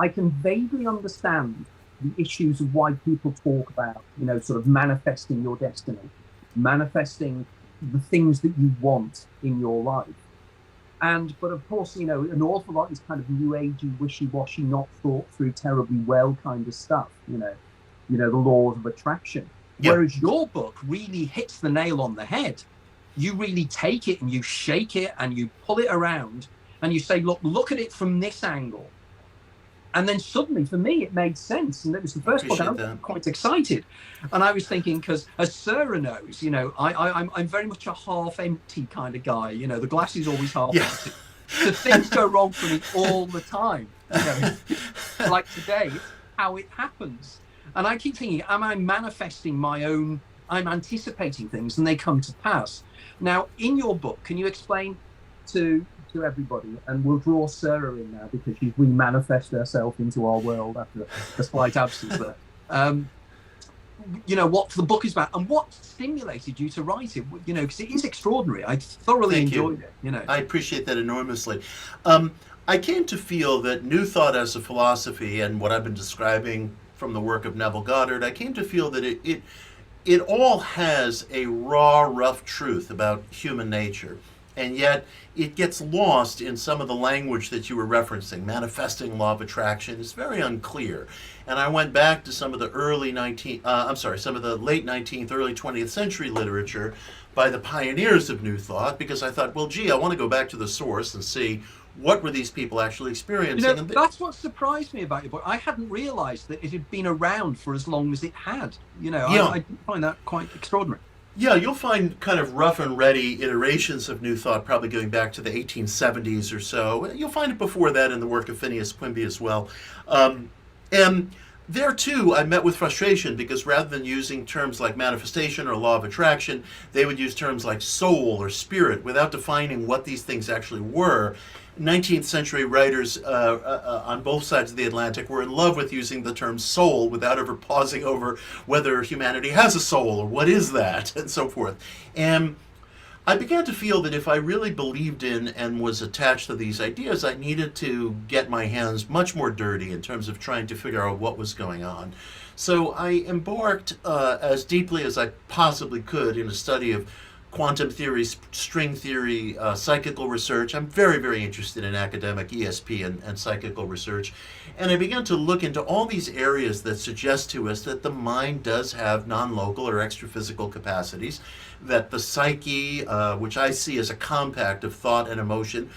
Speaker 1: can vaguely understand the issues of why people talk about, sort of manifesting your destiny, manifesting the things that you want in your life. But of course, an awful lot is kind of new agey, wishy-washy, not thought through terribly well kind of stuff, the laws of attraction. Yep. Whereas your book really hits the nail on the head. You really take it and you shake it and you pull it around and you say, look at it from this angle. And then suddenly, for me, it made sense. And it was the first book, and I was quite excited. And I was thinking, because as Sarah knows, I'm very much a half-empty kind of guy. The glass is always half-empty. So things go wrong for me all the time. Like today, it's how it happens. And I keep thinking, am I manifesting my own? I'm anticipating things, and they come to pass. Now, in your book, can you explain to everybody, and we'll draw Sarah in now because she's remanifested herself into our world after a slight absence there. What the book is about and what stimulated you to write it, because it is extraordinary. I thoroughly enjoyed it.
Speaker 2: I appreciate that enormously. I came to feel that New Thought as a philosophy, and what I've been describing from the work of Neville Goddard, I came to feel that it all has a raw, rough truth about human nature. And yet it gets lost in some of the language that you were referencing. Manifesting law of attraction is very unclear. And I went back to some of the some of the late 19th, early 20th century literature by the pioneers of New Thought, because I thought, well, gee, I want to go back to the source and see what were these people actually experiencing.
Speaker 1: You know, that's what surprised me about your book. I hadn't realized that it had been around for as long as it had. You know,
Speaker 2: Yeah.
Speaker 1: I did find that quite extraordinary.
Speaker 2: Yeah, you'll find kind of rough and ready iterations of New Thought probably going back to the 1870s or so. You'll find it before that in the work of Phineas Quimby as well. And there too, I met with frustration because rather than using terms like manifestation or law of attraction, they would use terms like soul or spirit without defining what these things actually were. 19th century writers on both sides of the Atlantic were in love with using the term soul without ever pausing over whether humanity has a soul or what is that and so forth. And I began to feel that if I really believed in and was attached to these ideas, I needed to get my hands much more dirty in terms of trying to figure out what was going on. So I embarked as deeply as I possibly could in a study of quantum theory, string theory, psychical research. I'm very, very interested in academic ESP and psychical research. And I began to look into all these areas that suggest to us that the mind does have non-local or extra-physical capacities, that the psyche, which I see as a compact of thought and emotion,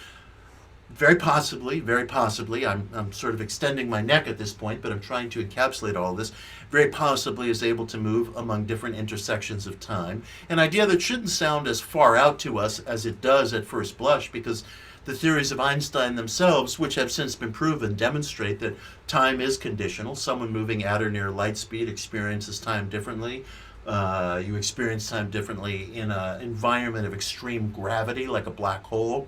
Speaker 2: very possibly, I'm sort of extending my neck at this point, but I'm trying to encapsulate all of this, very possibly is able to move among different intersections of time. An idea that shouldn't sound as far out to us as it does at first blush, because the theories of Einstein themselves, which have since been proven, demonstrate that time is conditional. Someone moving at or near light speed experiences time differently. You experience time differently in an environment of extreme gravity, like a black hole.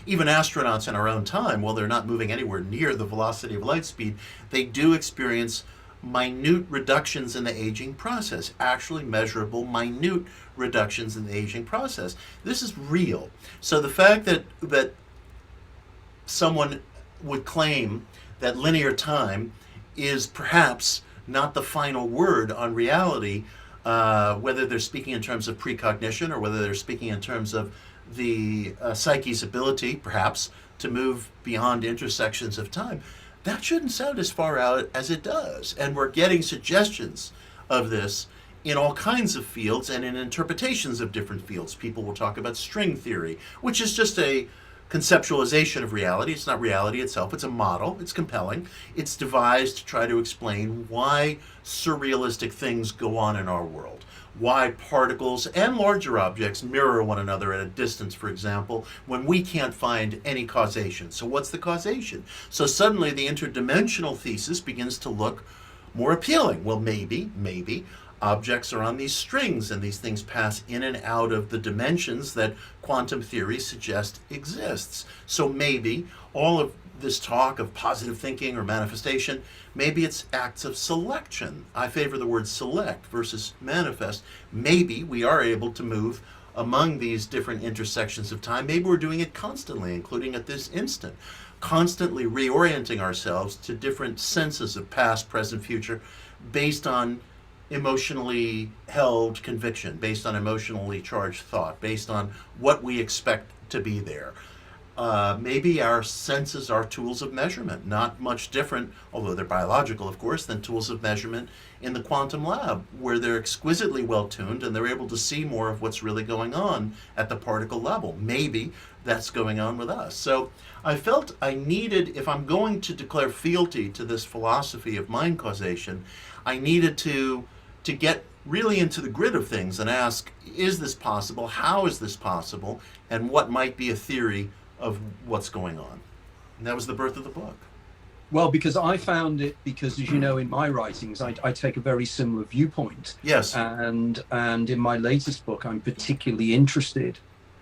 Speaker 2: Even astronauts in our own time, while they're not moving anywhere near the velocity of light speed, they do experience minute reductions in the aging process, actually measurable minute reductions in the aging process. This is real. So the fact that someone would claim that linear time is perhaps not the final word on reality, whether they're speaking in terms of precognition or whether they're speaking in terms of the psyche's ability, perhaps, to move beyond intersections of time, that shouldn't sound as far out as it does. And we're getting suggestions of this in all kinds of fields and in interpretations of different fields. People will talk about string theory, which is just a conceptualization of reality. It's not reality itself. It's a model. It's compelling. It's devised to try to explain why surrealistic things go on in our world. Why particles and larger objects mirror one another at a distance, for example, when we can't find any causation. So what's the causation? So suddenly the interdimensional thesis begins to look more appealing. Well, maybe objects are on these strings and these things pass in and out of the dimensions that quantum theory suggests exists. So maybe all of this talk of positive thinking or manifestation, maybe it's acts of selection. I favor the word select versus manifest. Maybe we are able to move among these different intersections of time. Maybe we're doing it constantly, including at this instant, constantly reorienting ourselves to different senses of past, present, future, based on emotionally held conviction, based on emotionally charged thought, based on what we expect to be there. Maybe our senses are tools of measurement, not much different, although they're biological, of course, than tools of measurement in the quantum lab, where they're exquisitely well-tuned and they're able to see more of what's really going on at the particle level. Maybe that's going on with us. So I felt I needed, if I'm going to declare fealty to this philosophy of mind causation, I needed to get really into the grid of things and ask, is this possible? How is this possible? And what might be a theory of what's going on? And that was the birth of the book.
Speaker 1: Well, because I found it, because as you know, in my writings, I take a very similar viewpoint.
Speaker 2: Yes.
Speaker 1: And in my latest book, I'm particularly interested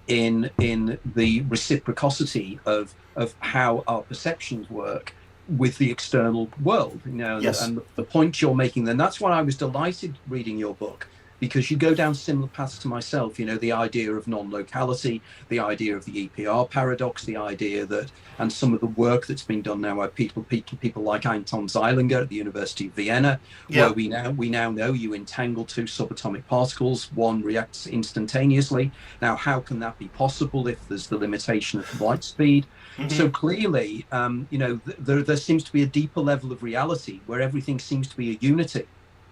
Speaker 1: in the reciprocity of how our perceptions work with the external world, you know.
Speaker 2: Yes.
Speaker 1: And the point you're making then, that's why I was delighted reading your book, because you go down similar paths to myself, the idea of non-locality, the idea of the EPR paradox, the idea that, and some of the work that's been done now by people like Anton Zeilinger at the University of Vienna, where we now know you entangle two subatomic particles, one reacts instantaneously. Now, how can that be possible if there's the limitation of light speed? So clearly, there seems to be a deeper level of reality where everything seems to be a unity.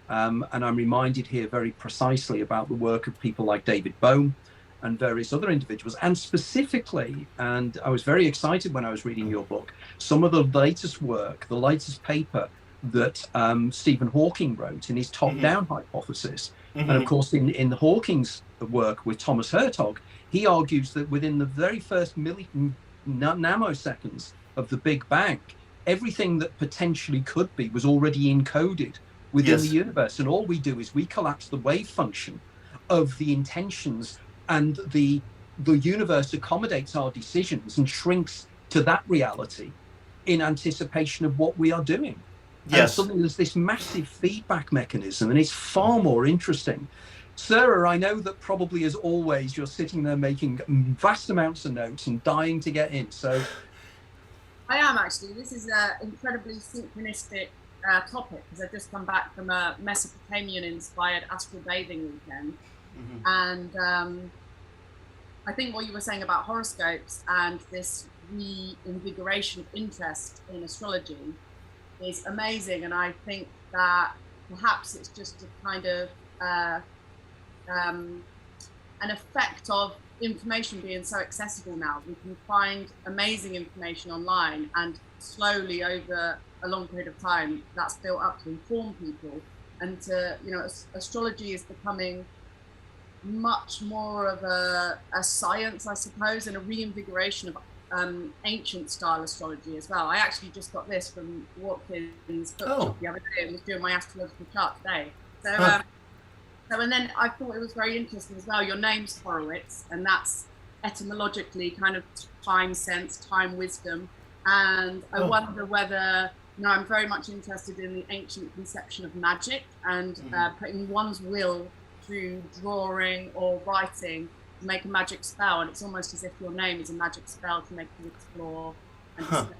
Speaker 1: And I'm reminded here very precisely about the work of people like David Bohm and various other individuals, and specifically, and I was very excited when I was reading your book, some of the latest work, the latest paper that Stephen Hawking wrote in his top-down hypothesis. And of course, in Hawking's work with Thomas Hertog, he argues that within the very first nanoseconds of the Big Bang, everything that potentially could be was already encoded within the universe, and all we do is we collapse the wave function of the intentions, and the universe accommodates our decisions and shrinks to that reality in anticipation of what we are doing. And suddenly there's this massive feedback mechanism, and it's far more interesting. Sarah, I know that probably as always you're sitting there making vast amounts of notes and dying to get in. So
Speaker 3: I am actually. This is an incredibly synchronistic topic, because I've just come back from a Mesopotamian-inspired astral bathing weekend, and I think what you were saying about horoscopes and this reinvigoration of interest in astrology is amazing, and I think that perhaps it's just a kind of an effect of information being so accessible now. We can find amazing information online, and slowly over a long period of time that's built up to inform people, and to astrology is becoming much more of a science, I suppose, and a reinvigoration of ancient style astrology as well. I actually just got this from Watkins' bookshop the other day, and was doing my astrological chart today. So and then I thought it was very interesting as well. Your name's Horowitz, and that's etymologically kind of time sense, time wisdom. And I wonder whether, I'm very much interested in the ancient conception of magic, and putting one's will through drawing or writing to make a magic spell. And it's almost as if your name is a magic spell to make you explore. And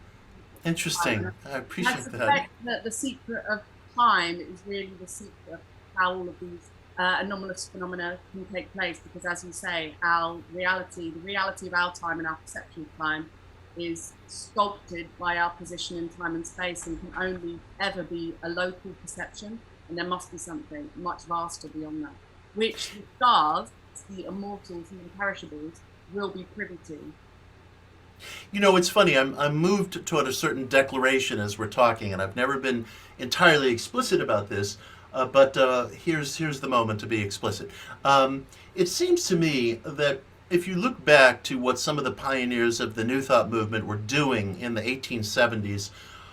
Speaker 2: Interesting. I appreciate that.
Speaker 3: The secret of time is really the secret of how all of these anomalous phenomena can take place, because as you say, the reality of our time and our perception of time is sculpted by our position in time and space, and can only ever be a local perception, and there must be something much vaster beyond that, which the stars, the immortals and imperishables, will be privy to.
Speaker 2: It's funny, I'm moved toward a certain declaration as we're talking, and I've never been entirely explicit about this, but here's the moment to be explicit. It seems to me that if you look back to what some of the pioneers of the New Thought movement were doing in the 1870s,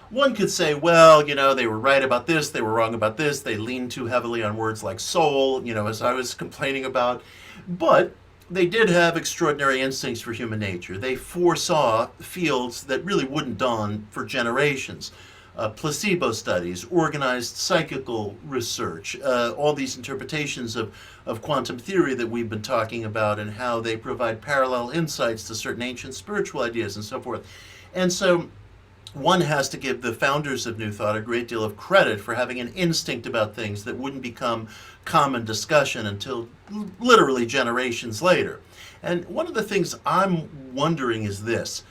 Speaker 2: one could say, well, they were right about this, they were wrong about this, they leaned too heavily on words like soul, as I was complaining about, but they did have extraordinary instincts for human nature. They foresaw fields that really wouldn't dawn for generations. Placebo studies, organized psychical research, all these interpretations of quantum theory that we've been talking about, and how they provide parallel insights to certain ancient spiritual ideas and so forth. And so one has to give the founders of New Thought a great deal of credit for having an instinct about things that wouldn't become common discussion until literally generations later. And one of the things I'm wondering is this.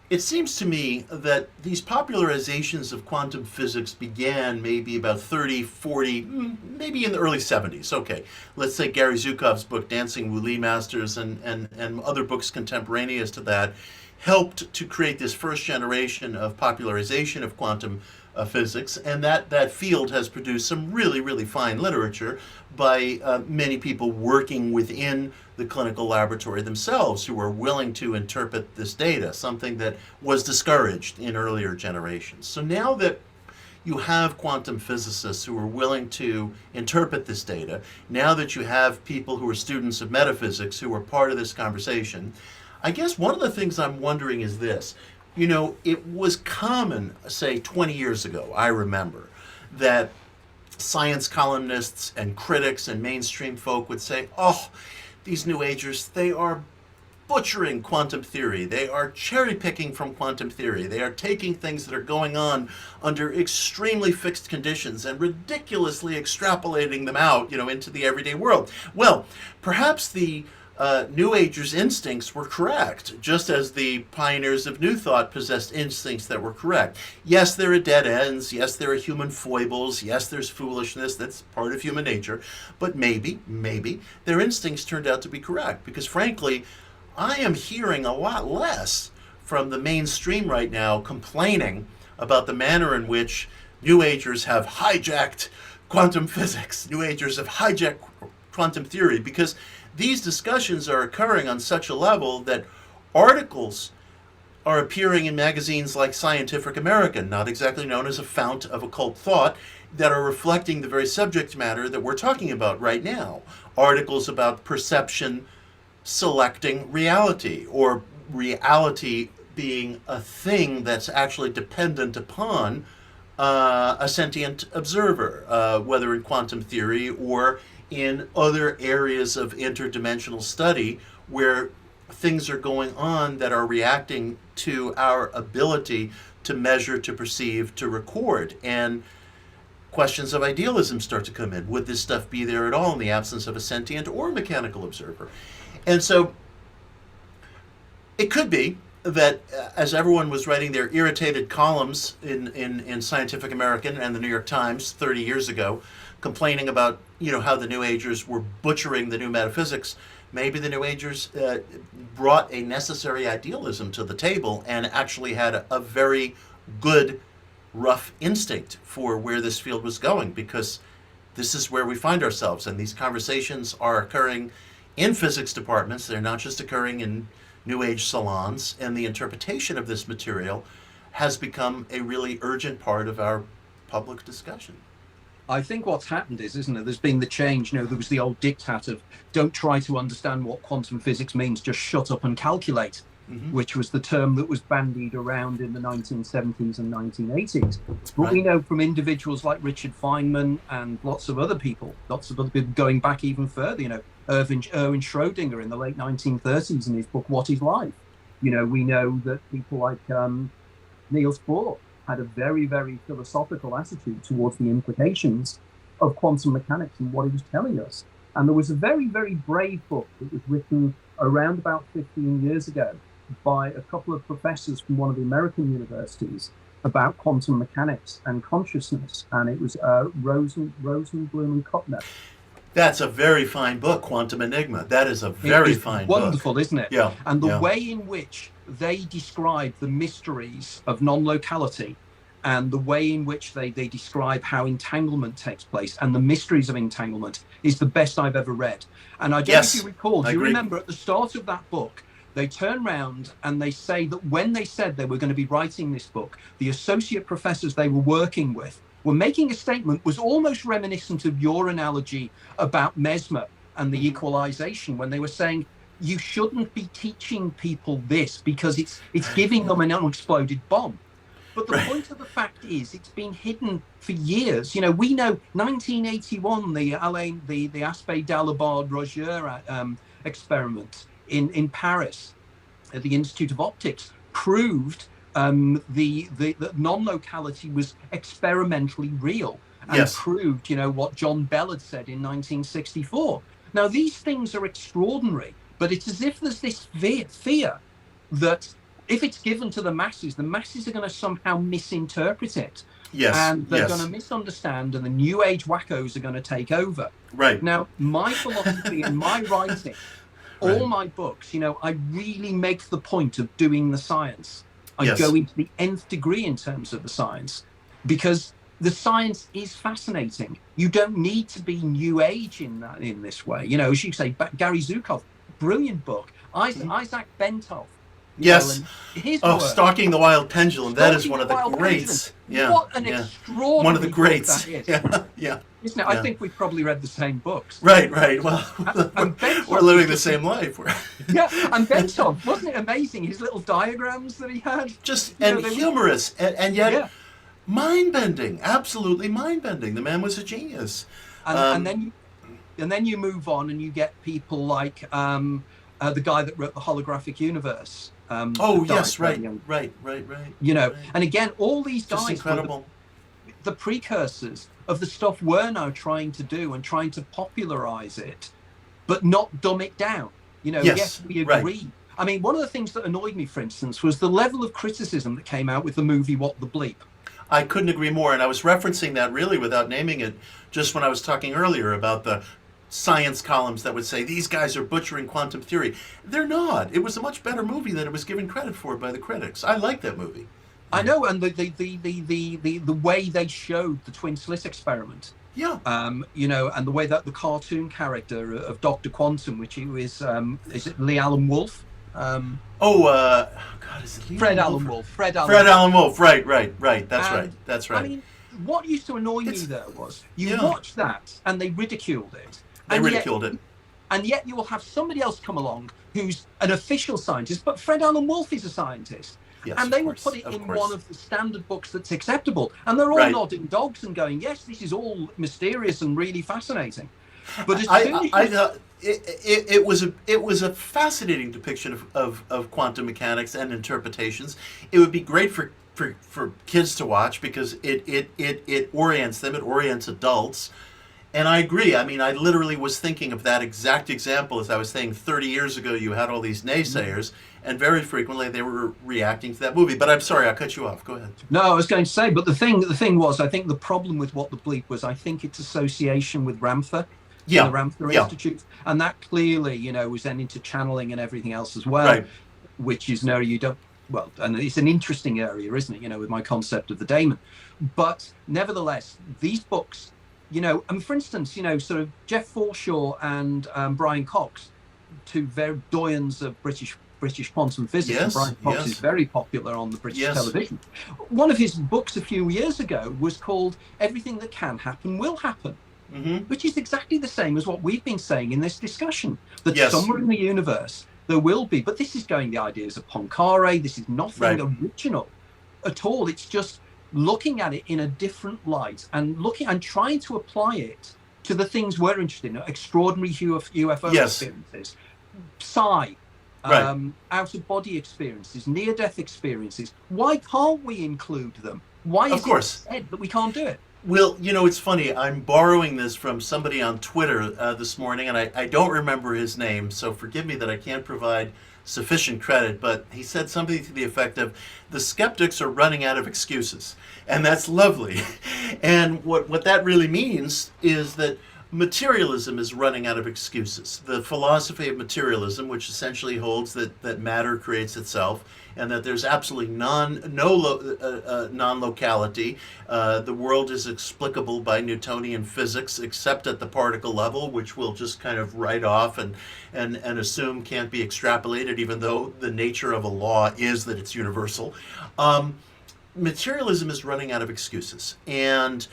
Speaker 2: It seems to me that these popularizations of quantum physics began maybe about 30, 40, maybe in the early 70s. Okay, let's say Gary Zhukov's book, Dancing Wu-Li Masters, and other books contemporaneous to that, helped to create this first generation of popularization of quantum physics, and that field has produced some really, really fine literature by many people working within the clinical laboratory themselves, who are willing to interpret this data, something that was discouraged in earlier generations. So now that you have quantum physicists who are willing to interpret this data, now that you have people who are students of metaphysics who are part of this conversation, I guess one of the things I'm wondering is this. It was common, say 20 years ago, I remember, that science columnists and critics and mainstream folk would say, oh, these New Agers, they are butchering quantum theory. They are cherry picking from quantum theory. They are taking things that are going on under extremely fixed conditions and ridiculously extrapolating them out, into the everyday world. Well, perhaps the New Agers' instincts were correct, just as the pioneers of New Thought possessed instincts that were correct. Yes, there are dead ends. Yes, there are human foibles. Yes, there's foolishness. That's part of human nature. But maybe, their instincts turned out to be correct, because frankly, I am hearing a lot less from the mainstream right now complaining about the manner in which New Agers have hijacked quantum physics. New Agers have hijacked quantum theory, because these discussions are occurring on such a level that articles are appearing in magazines like Scientific American, not exactly known as a fount of occult thought, that are reflecting the very subject matter that we're talking about right now. Articles about perception selecting reality, or reality being a thing that's actually dependent upon a sentient observer, whether in quantum theory or in other areas of interdimensional study where things are going on that are reacting to our ability to measure, to perceive, to record. And questions of idealism start to come in. Would this stuff be there at all in the absence of a sentient or mechanical observer? And so it could be that as everyone was writing their irritated columns in Scientific American and the New York Times 30 years ago, complaining about how the New Agers were butchering the new metaphysics, maybe the New Agers brought a necessary idealism to the table and actually had a very good rough instinct for where this field was going, because this is where we find ourselves, and these conversations are occurring in physics departments. They're not just occurring in New Age salons, and the interpretation of this material has become a really urgent part of our public discussion.
Speaker 1: I think what's happened is, isn't it, there's been the change. There was the old diktat of don't try to understand what quantum physics means, just shut up and calculate, which was the term that was bandied around in the 1970s and 1980s. But we know from individuals like Richard Feynman and lots of other people going back even further, Erwin Schrödinger in the late 1930s in his book, What is Life? We know that people like Niels Bohr had a very, very philosophical attitude towards the implications of quantum mechanics and what he was telling us. And there was a very, very brave book that was written around about 15 years ago by a couple of professors from one of the American universities about quantum mechanics and consciousness. And it was Rosenblum and Kopner.
Speaker 2: That's a very fine book, Quantum Enigma. That is a very fine book.
Speaker 1: Wonderful, isn't it?
Speaker 2: Yeah.
Speaker 1: And the way in which they describe the mysteries of non-locality, and the way in which they describe how entanglement takes place and the mysteries of entanglement is the best I've ever read. And I don't know if you recall, do you remember at the start of that book, they turn around and they say that when they said they were going to be writing this book, the associate professors they were working with were making a statement was almost reminiscent of your analogy about Mesmer and the equalization, when they were saying, you shouldn't be teaching people this because it's giving them an unexploded bomb. But the point of the fact is, it's been hidden for years. We know 1981, the Aspect d'Alibard-Roger experiment in Paris at the Institute of Optics proved that non-locality was experimentally real, and proved, what John Bell had said in 1964. Now, these things are extraordinary, but it's as if there's this fear that if it's given to the masses are going to somehow misinterpret it.
Speaker 2: Yes.
Speaker 1: And they're going to misunderstand, and the New Age wackos are going to take over.
Speaker 2: Right.
Speaker 1: Now, my philosophy and my writing, all my books, I really make the point of doing the science. I go into the nth degree in terms of the science, because the science is fascinating. You don't need to be New Age in this way. As you say, Gary Zukov, brilliant book. Isaac Bentov.
Speaker 2: Yes. Stalking the Wild Pendulum. That is one of the greats.
Speaker 1: Yeah. What an extraordinary
Speaker 2: one of the greats.
Speaker 1: Book that is.
Speaker 2: Yeah.
Speaker 1: Isn't it? I think we've probably read the same books.
Speaker 2: Right. Well,
Speaker 1: and
Speaker 2: we're living the same life.
Speaker 1: And Bentov, wasn't it amazing? His little diagrams that he had.
Speaker 2: And humorous, and yet Mind-bending, absolutely mind-bending. The man was a genius.
Speaker 1: And then you move on and you get people like the guy that wrote the Holographic Universe.
Speaker 2: Oh yes, right.
Speaker 1: You know,
Speaker 2: right.
Speaker 1: and again, all these
Speaker 2: Just
Speaker 1: guys
Speaker 2: incredible.
Speaker 1: were the precursors of the stuff we're now trying to do and trying to popularize it, but not dumb it down. You know, yes, we agree.
Speaker 2: Right.
Speaker 1: I mean, one of the things that annoyed me, for instance, was the level of criticism that came out with the movie What the Bleep.
Speaker 2: I couldn't agree more, and I was referencing that really without naming it just when I was talking earlier about the science columns that would say these guys are butchering quantum theory. They're not. It was a much better movie than it was given credit for by the critics. I like that movie.
Speaker 1: I know, and the way they showed the twin slit experiment.
Speaker 2: Yeah.
Speaker 1: You know, and the way that the cartoon character of Dr. Quantum, which he is it Lee Allen Wolfe?
Speaker 2: God, is it Lee
Speaker 1: Fred
Speaker 2: Allen
Speaker 1: Allen
Speaker 2: Wolfe?
Speaker 1: Wolfe. Fred
Speaker 2: Allen Wolfe. Right. That's right.
Speaker 1: I mean, what used to annoy me there was you watch that and they ridiculed it. And yet you will have somebody else come along who's an official scientist, but Fred Allen Wolfe is a scientist.
Speaker 2: Yes,
Speaker 1: and they will put it in one of the standard books that's acceptable. And they're all nodding dogs and going, yes, this is all mysterious and really fascinating. But
Speaker 2: it was a fascinating depiction of quantum mechanics and interpretations. It would be great for kids to watch because it orients them, it orients adults. And I agree. I mean, I literally was thinking of that exact example as I was saying 30 years ago you had all these naysayers, and very frequently they were reacting to that movie. But I'm sorry, I cut you off. Go ahead.
Speaker 1: No, I was going to say, but the thing was, I think the problem with What the Bleep was, I think its association with Ramtha, the Ramtha Institute, and that clearly, you know, was then into channeling and everything else as well, which is no, you don't. Well, and it's an interesting area, isn't it? You know, with my concept of the daemon. But nevertheless, these books, you know, and for instance, you know, sort of Jeff Forshaw and Brian Cox, two very doyens of British quantum physics. And Brian Cox is very popular on the British television. One of his books a few years ago was called Everything That Can Happen Will Happen, which is exactly the same as what we've been saying in this discussion, that somewhere in the universe there will be, but this is going the ideas of Poincaré. This is nothing original at all. It's just looking at it in a different light and trying to apply it to the things we're interested in, extraordinary UFO experiences, psi, out-of-body experiences, near-death experiences. Why can't we include them? Why is it said that we can't do it?
Speaker 2: Well, you know, it's funny. I'm borrowing this from somebody on Twitter this morning, and I don't remember his name, so forgive me that I can't provide sufficient credit, but he said something to the effect of, the skeptics are running out of excuses. And that's lovely. And what that really means is that materialism is running out of excuses. The philosophy of materialism, which essentially holds that matter creates itself, and that there's absolutely non-locality. The world is explicable by Newtonian physics, except at the particle level, which we'll just kind of write off and assume can't be extrapolated, even though the nature of a law is that it's universal. Materialism is running out of excuses, and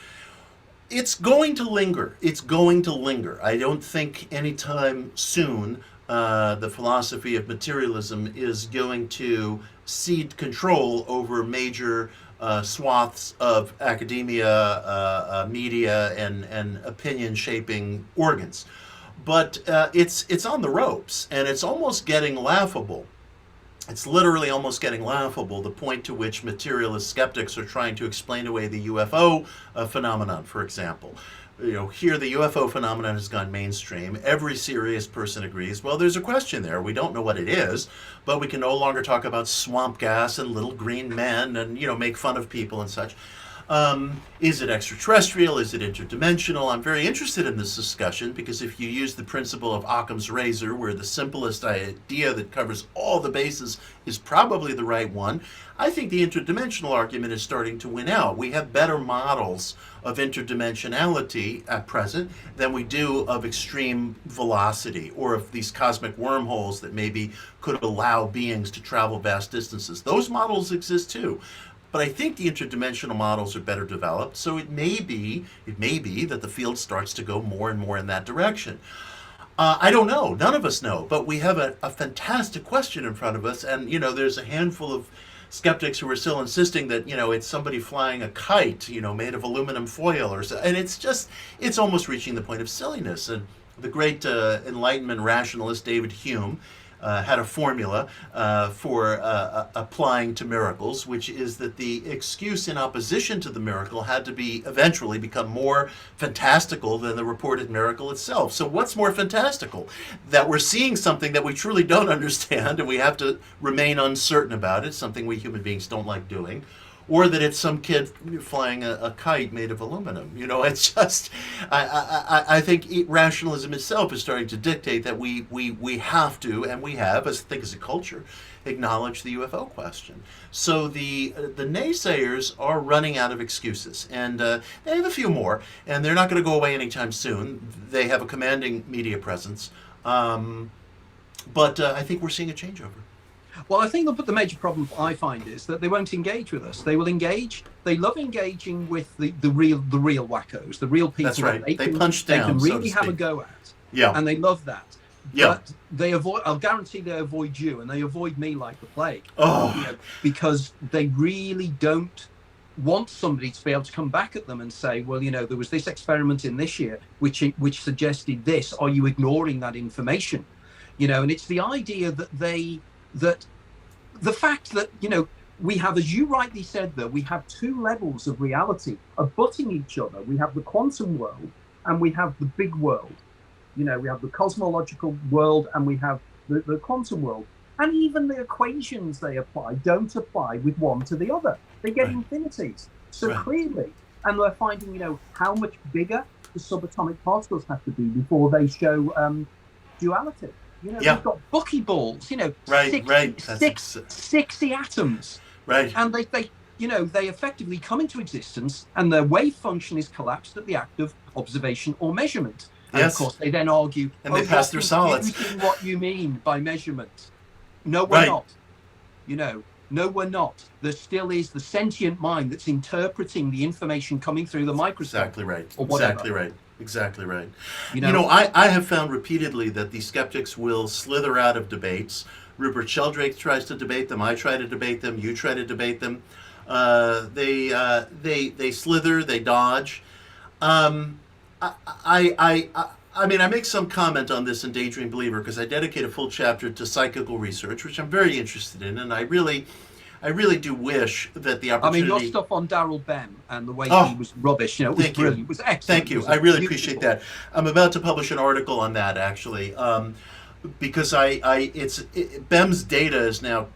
Speaker 2: it's going to linger. It's going to linger. I don't think anytime soon the philosophy of materialism is going to cede control over major swaths of academia, media, and opinion-shaping organs. But it's on the ropes, and it's almost getting laughable. It's literally almost getting laughable, the point to which materialist skeptics are trying to explain away the UFO phenomenon, for example. You know, here the UFO phenomenon has gone mainstream. Every serious person agrees, well, there's a question there. We don't know what it is, but we can no longer talk about swamp gas and little green men and, you know, make fun of people and such. Is it extraterrestrial? Is it interdimensional? I'm very interested in this discussion because if you use the principle of Occam's razor, where the simplest idea that covers all the bases is probably the right one, I think the interdimensional argument is starting to win out. We have better models of interdimensionality at present than we do of extreme velocity or of these cosmic wormholes that maybe could allow beings to travel vast distances. Those models exist too. But I think the interdimensional models are better developed, so it may be that the field starts to go more and more in that direction. I don't know. None of us know. But we have a fantastic question in front of us, and you know, there's a handful of skeptics who are still insisting that, it's somebody flying a kite, made of aluminum foil or so. And it's almost reaching the point of silliness. And the great Enlightenment rationalist David Hume had a formula for applying to miracles, which is that the excuse in opposition to the miracle had to be eventually become more fantastical than the reported miracle itself. So what's more fantastical? That we're seeing something that we truly don't understand and we have to remain uncertain about it, something we human beings don't like doing, or that it's some kid flying a kite made of aluminum. It's just, I think rationalism itself is starting to dictate that we have to, and we have, as a culture, acknowledge the UFO question. So the naysayers are running out of excuses, and they have a few more, and they're not going to go away anytime soon. They have a commanding media presence, but I think we're seeing a changeover.
Speaker 1: Well, I think the major problem I find is that they won't engage with us. They will engage. They love engaging with the real wackos, the real people.
Speaker 2: That's right. They punch
Speaker 1: down. They can really
Speaker 2: so
Speaker 1: have a go at.
Speaker 2: Yeah.
Speaker 1: And they love that.
Speaker 2: Yeah.
Speaker 1: But they avoid. I'll guarantee they avoid you, and they avoid me like the plague.
Speaker 2: Oh.
Speaker 1: Because they really don't want somebody to be able to come back at them and say, well, there was this experiment in this year which suggested this. Are you ignoring that information? And it's the idea that the fact that, we have, as you rightly said, there, we have two levels of reality abutting each other. We have the quantum world and we have the big world. We have the cosmological world and we have the quantum world. And even the equations they apply don't apply with one to the other. They get infinities. So clearly, and they're finding, how much bigger the subatomic particles have to be before they show duality. We've got buckyballs, 60 atoms.
Speaker 2: Right.
Speaker 1: And they effectively come into existence and their wave function is collapsed at the act of observation or measurement. And of course, they then argue,
Speaker 2: and they pass through solids.
Speaker 1: What you mean by measurement? No, we're not. No, we're not. There still is the sentient mind that's interpreting the information coming through the microscope.
Speaker 2: Exactly right.
Speaker 1: Or whatever.
Speaker 2: Exactly right. I have found repeatedly that the skeptics will slither out of debates. Rupert Sheldrake tries to debate them. I try to debate them. You try to debate them. They slither. They dodge. I make some comment on this in Daydream Believer because I dedicate a full chapter to psychical research, which I'm very interested in, and I really do wish that the opportunity...
Speaker 1: your stuff on Daryl Bem and the way he was rubbish, it was brilliant. It was excellent.
Speaker 2: Thank you. I really appreciate that. I'm about to publish an article on that, actually, because Bem's data is now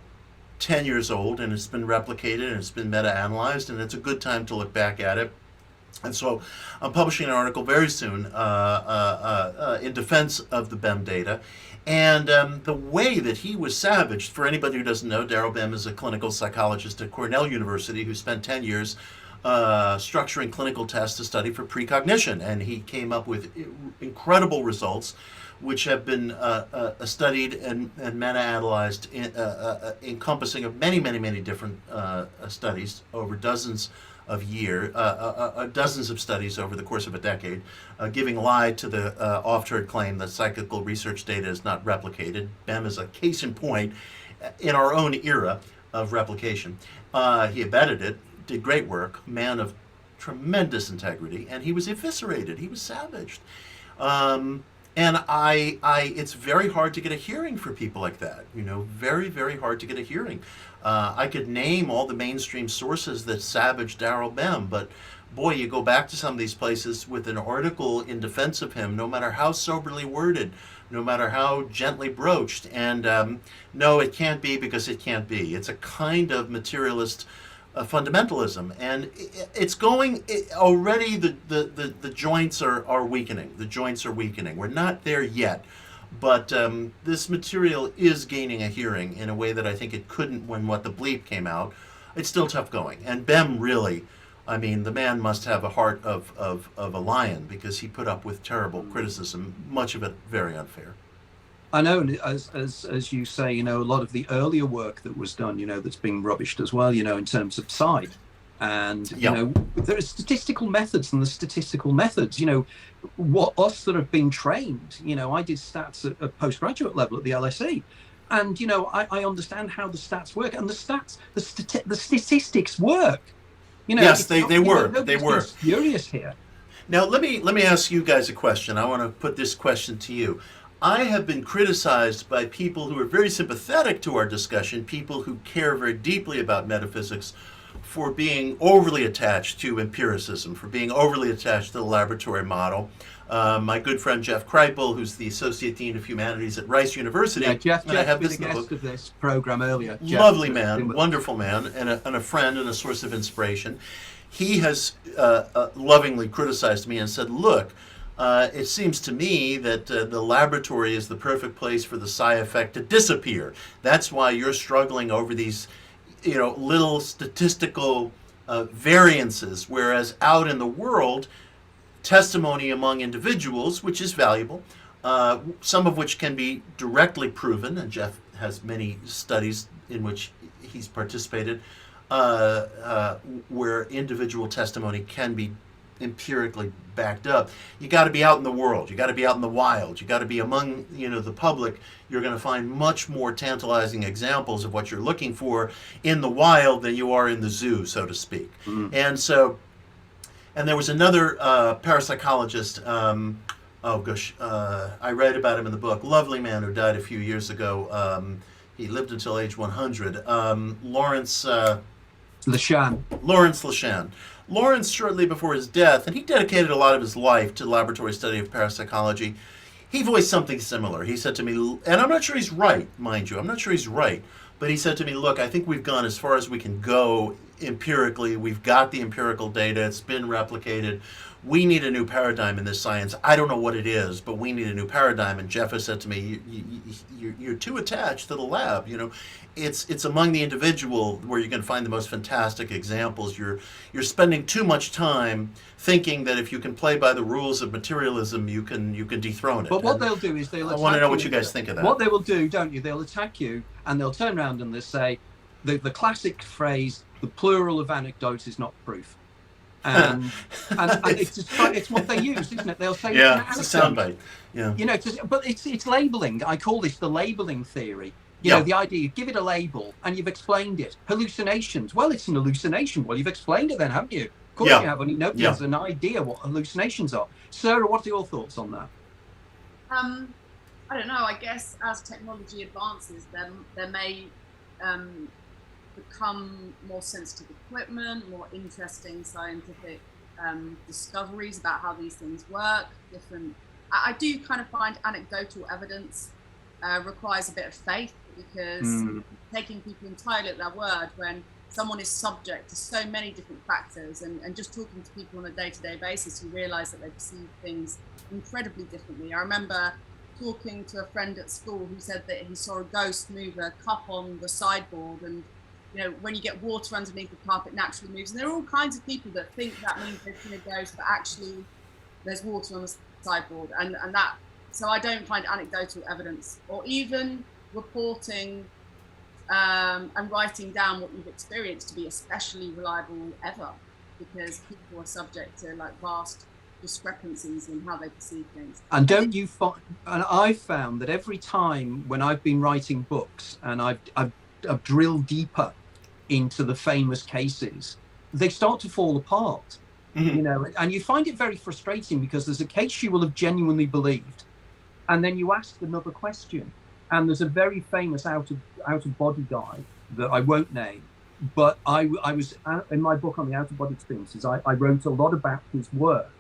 Speaker 2: 10 years old, and it's been replicated, and it's been meta-analyzed, and it's a good time to look back at it. And so I'm publishing an article very soon in defense of the Bem data. And the way that he was savaged, for anybody who doesn't know, Daryl Bem is a clinical psychologist at Cornell University who spent 10 years structuring clinical tests to study for precognition. And he came up with incredible results, which have been studied and meta-analyzed, encompassing of many, many, many different studies over dozens of dozens of studies over the course of a decade, giving lie to the oft-heard claim that psychical research data is not replicated. Bem is a case in point in our own era of replication. He abetted it, did great work, man of tremendous integrity, and he was eviscerated. He was savaged. And it's very hard to get a hearing for people like that. Very, very hard to get a hearing. I could name all the mainstream sources that savaged Daryl Bem, but boy, you go back to some of these places with an article in defense of him, no matter how soberly worded, no matter how gently broached, and no, it can't be because it can't be. It's a kind of materialist fundamentalism, and it's going already. The joints are weakening. The joints are weakening. We're not there yet. But this material is gaining a hearing in a way that I think it couldn't when What the Bleep came out. It's still tough going. And Bem really, the man must have a heart of a lion because he put up with terrible criticism, much of it very unfair.
Speaker 1: I know, and as you say, a lot of the earlier work that was done, that's being rubbished as well, in terms of side. And, there are statistical methods and the statistical methods, what us that have been trained, I did stats at postgraduate level at the LSE. And, you know, I understand how the stats work, and the statistics work. You know,
Speaker 2: yes, they work. They work.
Speaker 1: Furious here.
Speaker 2: Now, let me ask you guys a question. I want to put this question to you. I have been criticized by people who are very sympathetic to our discussion, people who care very deeply about metaphysics, for being overly attached to empiricism, for being overly attached to the laboratory model. My good friend Jeff Kripal, who's the Associate Dean of Humanities at Rice University.
Speaker 1: Yeah, Jeff
Speaker 2: I have
Speaker 1: been a guest of this program earlier.
Speaker 2: Lovely man, wonderful man, and a friend and a source of inspiration. He has lovingly criticized me and said, look, it seems to me that the laboratory is the perfect place for the psi effect to disappear. That's why you're struggling over these, you know, little statistical variances, whereas out in the world, testimony among individuals, which is valuable, some of which can be directly proven, and Jeff has many studies in which he's participated, where individual testimony can be empirically backed up. You got to be out in the world. You got to be out in the wild. You got to be among, you know, the public. You're going to find much more tantalizing examples of what you're looking for in the wild than you are in the zoo, so to speak. And so, and there was another parapsychologist, I read about him in the book, lovely man who died a few years ago. He lived until age 100. Lawrence Leshan. Lawrence, shortly before his death, and he dedicated a lot of his life to laboratory study of parapsychology, he voiced something similar. He said to me, and I'm not sure he's right, mind you, I'm not sure he's right, but he said to me, look, I think we've gone as far as we can go empirically. We've got the empirical data. It's been replicated. We need a new paradigm in this science. I don't know what it is, but we need a new paradigm. And Jeff has said to me, you're too attached to the lab. You know, it's among the individual where you can find the most fantastic examples. You're spending too much time thinking that if you can play by the rules of materialism, you can dethrone it.
Speaker 1: But what they'll do is they'll attack you.
Speaker 2: I want to know what you guys think of that.
Speaker 1: What they will do, don't you? They'll attack you, and they'll turn around and they'll say the classic phrase, the plural of anecdote is not proof. And it's what they use, isn't it? They'll say,
Speaker 2: yeah, it's a soundbite. Yeah,
Speaker 1: you know, but it's labeling. I call this the labeling theory. You know, the idea, you give it a label and you've explained it. Hallucinations. Well, it's an hallucination. Well, you've explained it then, haven't you? Of course you haven't. Nobody has an idea what hallucinations are. Sarah, what are your thoughts on that?
Speaker 3: I don't know. I guess as technology advances, there may become more sensitive equipment, more interesting scientific discoveries about how these things work. I do kind of find anecdotal evidence requires a bit of faith, because taking people entirely at their word when someone is subject to so many different factors, and just talking to people on a day-to-day basis, you realize that they perceive things incredibly differently. I remember talking to a friend at school who said that he saw a ghost move a cup on the sideboard, and you know, when you get water underneath the cup, it naturally moves. And there are all kinds of people that think that means they've seen a ghost, but actually there's water on the sideboard, and that. So I don't find anecdotal evidence, or even reporting and writing down what you've experienced, to be especially reliable ever, because people are subject to like vast discrepancies in how they perceive things.
Speaker 1: And don't you find? And I've found that every time when I've been writing books and I've drilled deeper into the famous cases, they start to fall apart. You know, and you find it very frustrating, because there's a case you will have genuinely believed, and then you ask another question, and there's a very famous out of body guy that I won't name, but I was in my book on the out of body experiences, I wrote a lot about his work,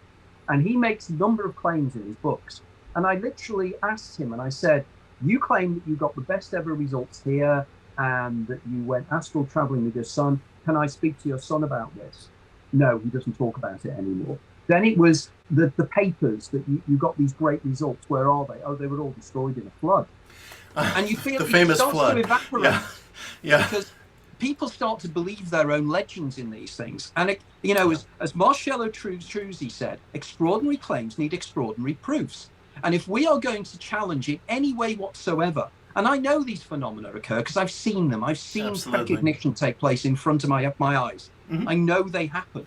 Speaker 1: and he makes a number of claims in his books, and I literally asked him, and I said, you claim that you got the best ever results here, and that you went astral traveling with your son. Can I speak to your son about this? No, he doesn't talk about it anymore. Then it was the papers that you got these great results. Where are they? Oh, they were all destroyed in a flood. And you feel
Speaker 2: the famous flood.
Speaker 1: To evaporate.
Speaker 2: Yeah.
Speaker 1: Because people start to believe their own legends in these things. And it, you know, as Marcello Truzzi said, extraordinary claims need extraordinary proofs. And if we are going to challenge in any way whatsoever, and I know these phenomena occur because I've seen them. I've seen recognition take place in front of my eyes. I know they happen.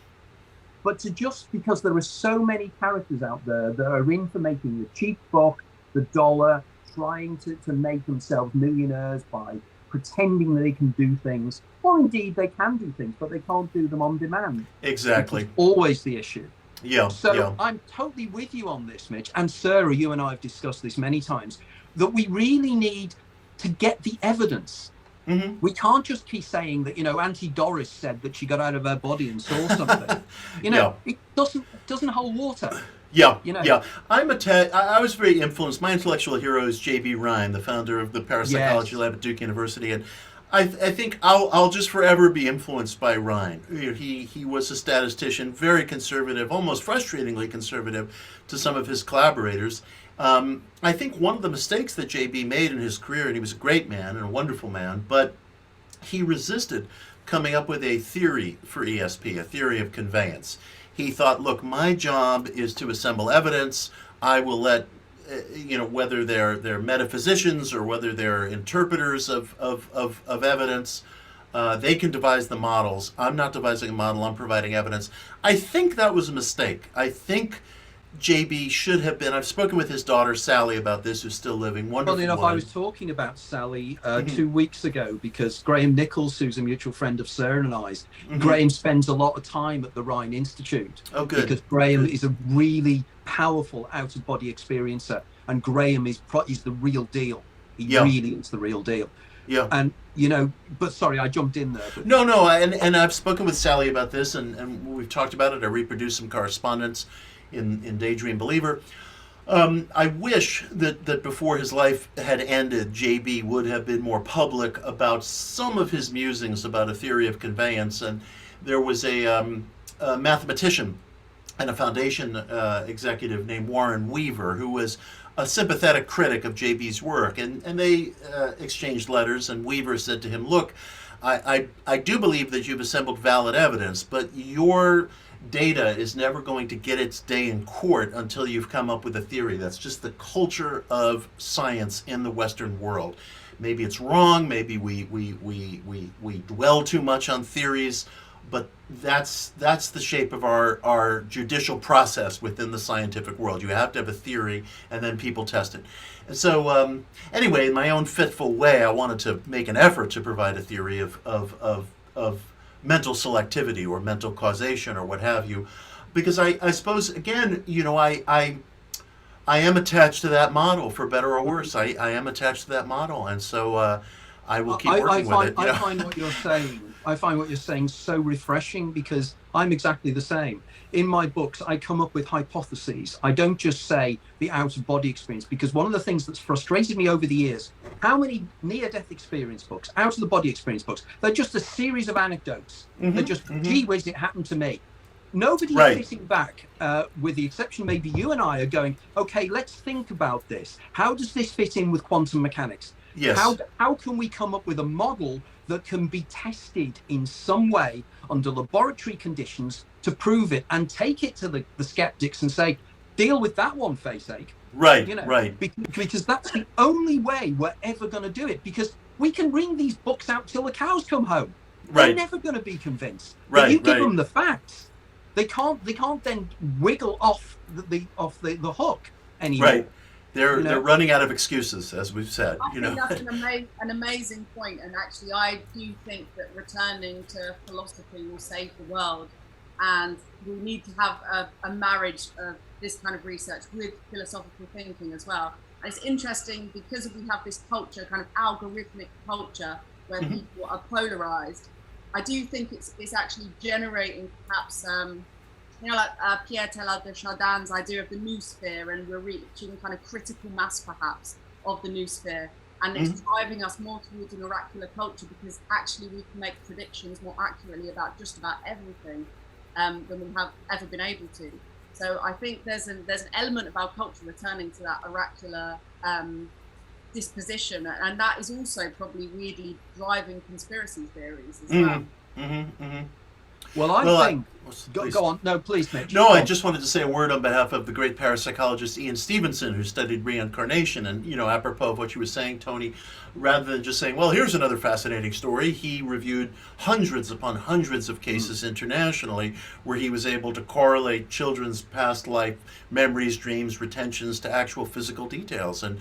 Speaker 1: But because there are so many characters out there that are in for making the cheap buck, the dollar, trying to make themselves millionaires by pretending that they can do things, or indeed they can do things, but they can't do them on demand.
Speaker 2: Exactly.
Speaker 1: Always the issue.
Speaker 2: Yeah.
Speaker 1: So I'm totally with you on this, Mitch. And Sarah, you and I have discussed this many times, that we really need to get the evidence. Mm-hmm. We can't just keep saying that, Auntie Doris said that she got out of her body and saw something. It doesn't hold water.
Speaker 2: Yeah, yeah. I was very influenced. My intellectual hero is J.B. Rhine, the founder of the Parapsychology Lab at Duke University, and I think I'll just forever be influenced by Rhine. He was a statistician, very conservative, almost frustratingly conservative to some of his collaborators. I think one of the mistakes that J.B. made in his career, and he was a great man and a wonderful man, but he resisted coming up with a theory for ESP, a theory of conveyance. He thought, look, my job is to assemble evidence. I will let, whether they're metaphysicians or whether they're interpreters of evidence, they can devise the models. I'm not devising a model, I'm providing evidence. I think that was a mistake. I think JB should have been, I've spoken with his daughter Sally about this, who's still living, wonderful
Speaker 1: Funny enough,
Speaker 2: woman.
Speaker 1: I was talking about Sally 2 weeks ago, because Graham Nichols, who's a mutual friend of Sarah and I's, Graham spends a lot of time at the Rhine Institute.
Speaker 2: Oh, good.
Speaker 1: Because Graham is a really powerful out-of-body experiencer, and Graham is the real deal. He really is the real deal.
Speaker 2: Yeah.
Speaker 1: And, but sorry, I jumped in there. But...
Speaker 2: No, and I've spoken with Sally about this, and we've talked about it. I reproduced some correspondence in Daydream Believer. I wish that before his life had ended, JB would have been more public about some of his musings about a theory of conveyance. And there was a mathematician and a foundation executive named Warren Weaver, who was a sympathetic critic of JB's work. And they exchanged letters, and Weaver said to him, look, I do believe that you've assembled valid evidence, but your data is never going to get its day in court until you've come up with a theory. That's just the culture of science in the Western world. Maybe it's wrong, maybe we dwell too much on theories, but that's the shape of our judicial process within the scientific world. You have to have a theory, and then people test it. And so anyway, in my own fitful way, I wanted to make an effort to provide a theory of mental selectivity or mental causation or what have you, because I suppose, again, I am attached to that model, for better or worse. I am attached to that model, and so I will keep working with it.
Speaker 1: I find what you're saying so refreshing, because I'm exactly the same. In my books, I come up with hypotheses. I don't just say the out-of-body experience, because one of the things that's frustrated me over the years, how many near-death experience books, out-of-the-body experience books, they're just a series of anecdotes. They're just, gee whiz, it happened to me. Nobody's sitting back, with the exception maybe you and I, are going, okay, let's think about this. How does this fit in with quantum mechanics?
Speaker 2: Yes.
Speaker 1: How can we come up with a model that can be tested in some way under laboratory conditions to prove it, and take it to the skeptics and say, deal with that one, face ache.
Speaker 2: Right, right.
Speaker 1: Because that's the only way we're ever going to do it, because we can read these books out till the cows come home. They're never going to be convinced. But you give them the facts, they can't then wiggle off the hook anymore.
Speaker 2: Right. They're running out of excuses, as we've said.
Speaker 3: I think that's an amazing point, and actually I do think that returning to philosophy will save the world, and we need to have a marriage of this kind of research with philosophical thinking as well. And it's interesting because we have this culture, kind of algorithmic culture, where people are polarized. I do think it's actually generating perhaps like Pierre Teilhard de Chardin's idea of the noosphere, and we're reaching kind of critical mass perhaps of the noosphere, and it's driving us more towards an oracular culture, because actually we can make predictions more accurately about just about everything than we have ever been able to. So I think there's an element of our culture returning to that oracular disposition, and that is also probably weirdly driving conspiracy theories as well.
Speaker 1: Well, I think... Go on. No, please, Mitch.
Speaker 2: No, I just wanted to say a word on behalf of the great parapsychologist Ian Stevenson, who studied reincarnation. And, apropos of what you were saying, Tony, rather than just saying, well, here's another fascinating story, he reviewed hundreds upon hundreds of cases internationally where he was able to correlate children's past life memories, dreams, retentions to actual physical details. And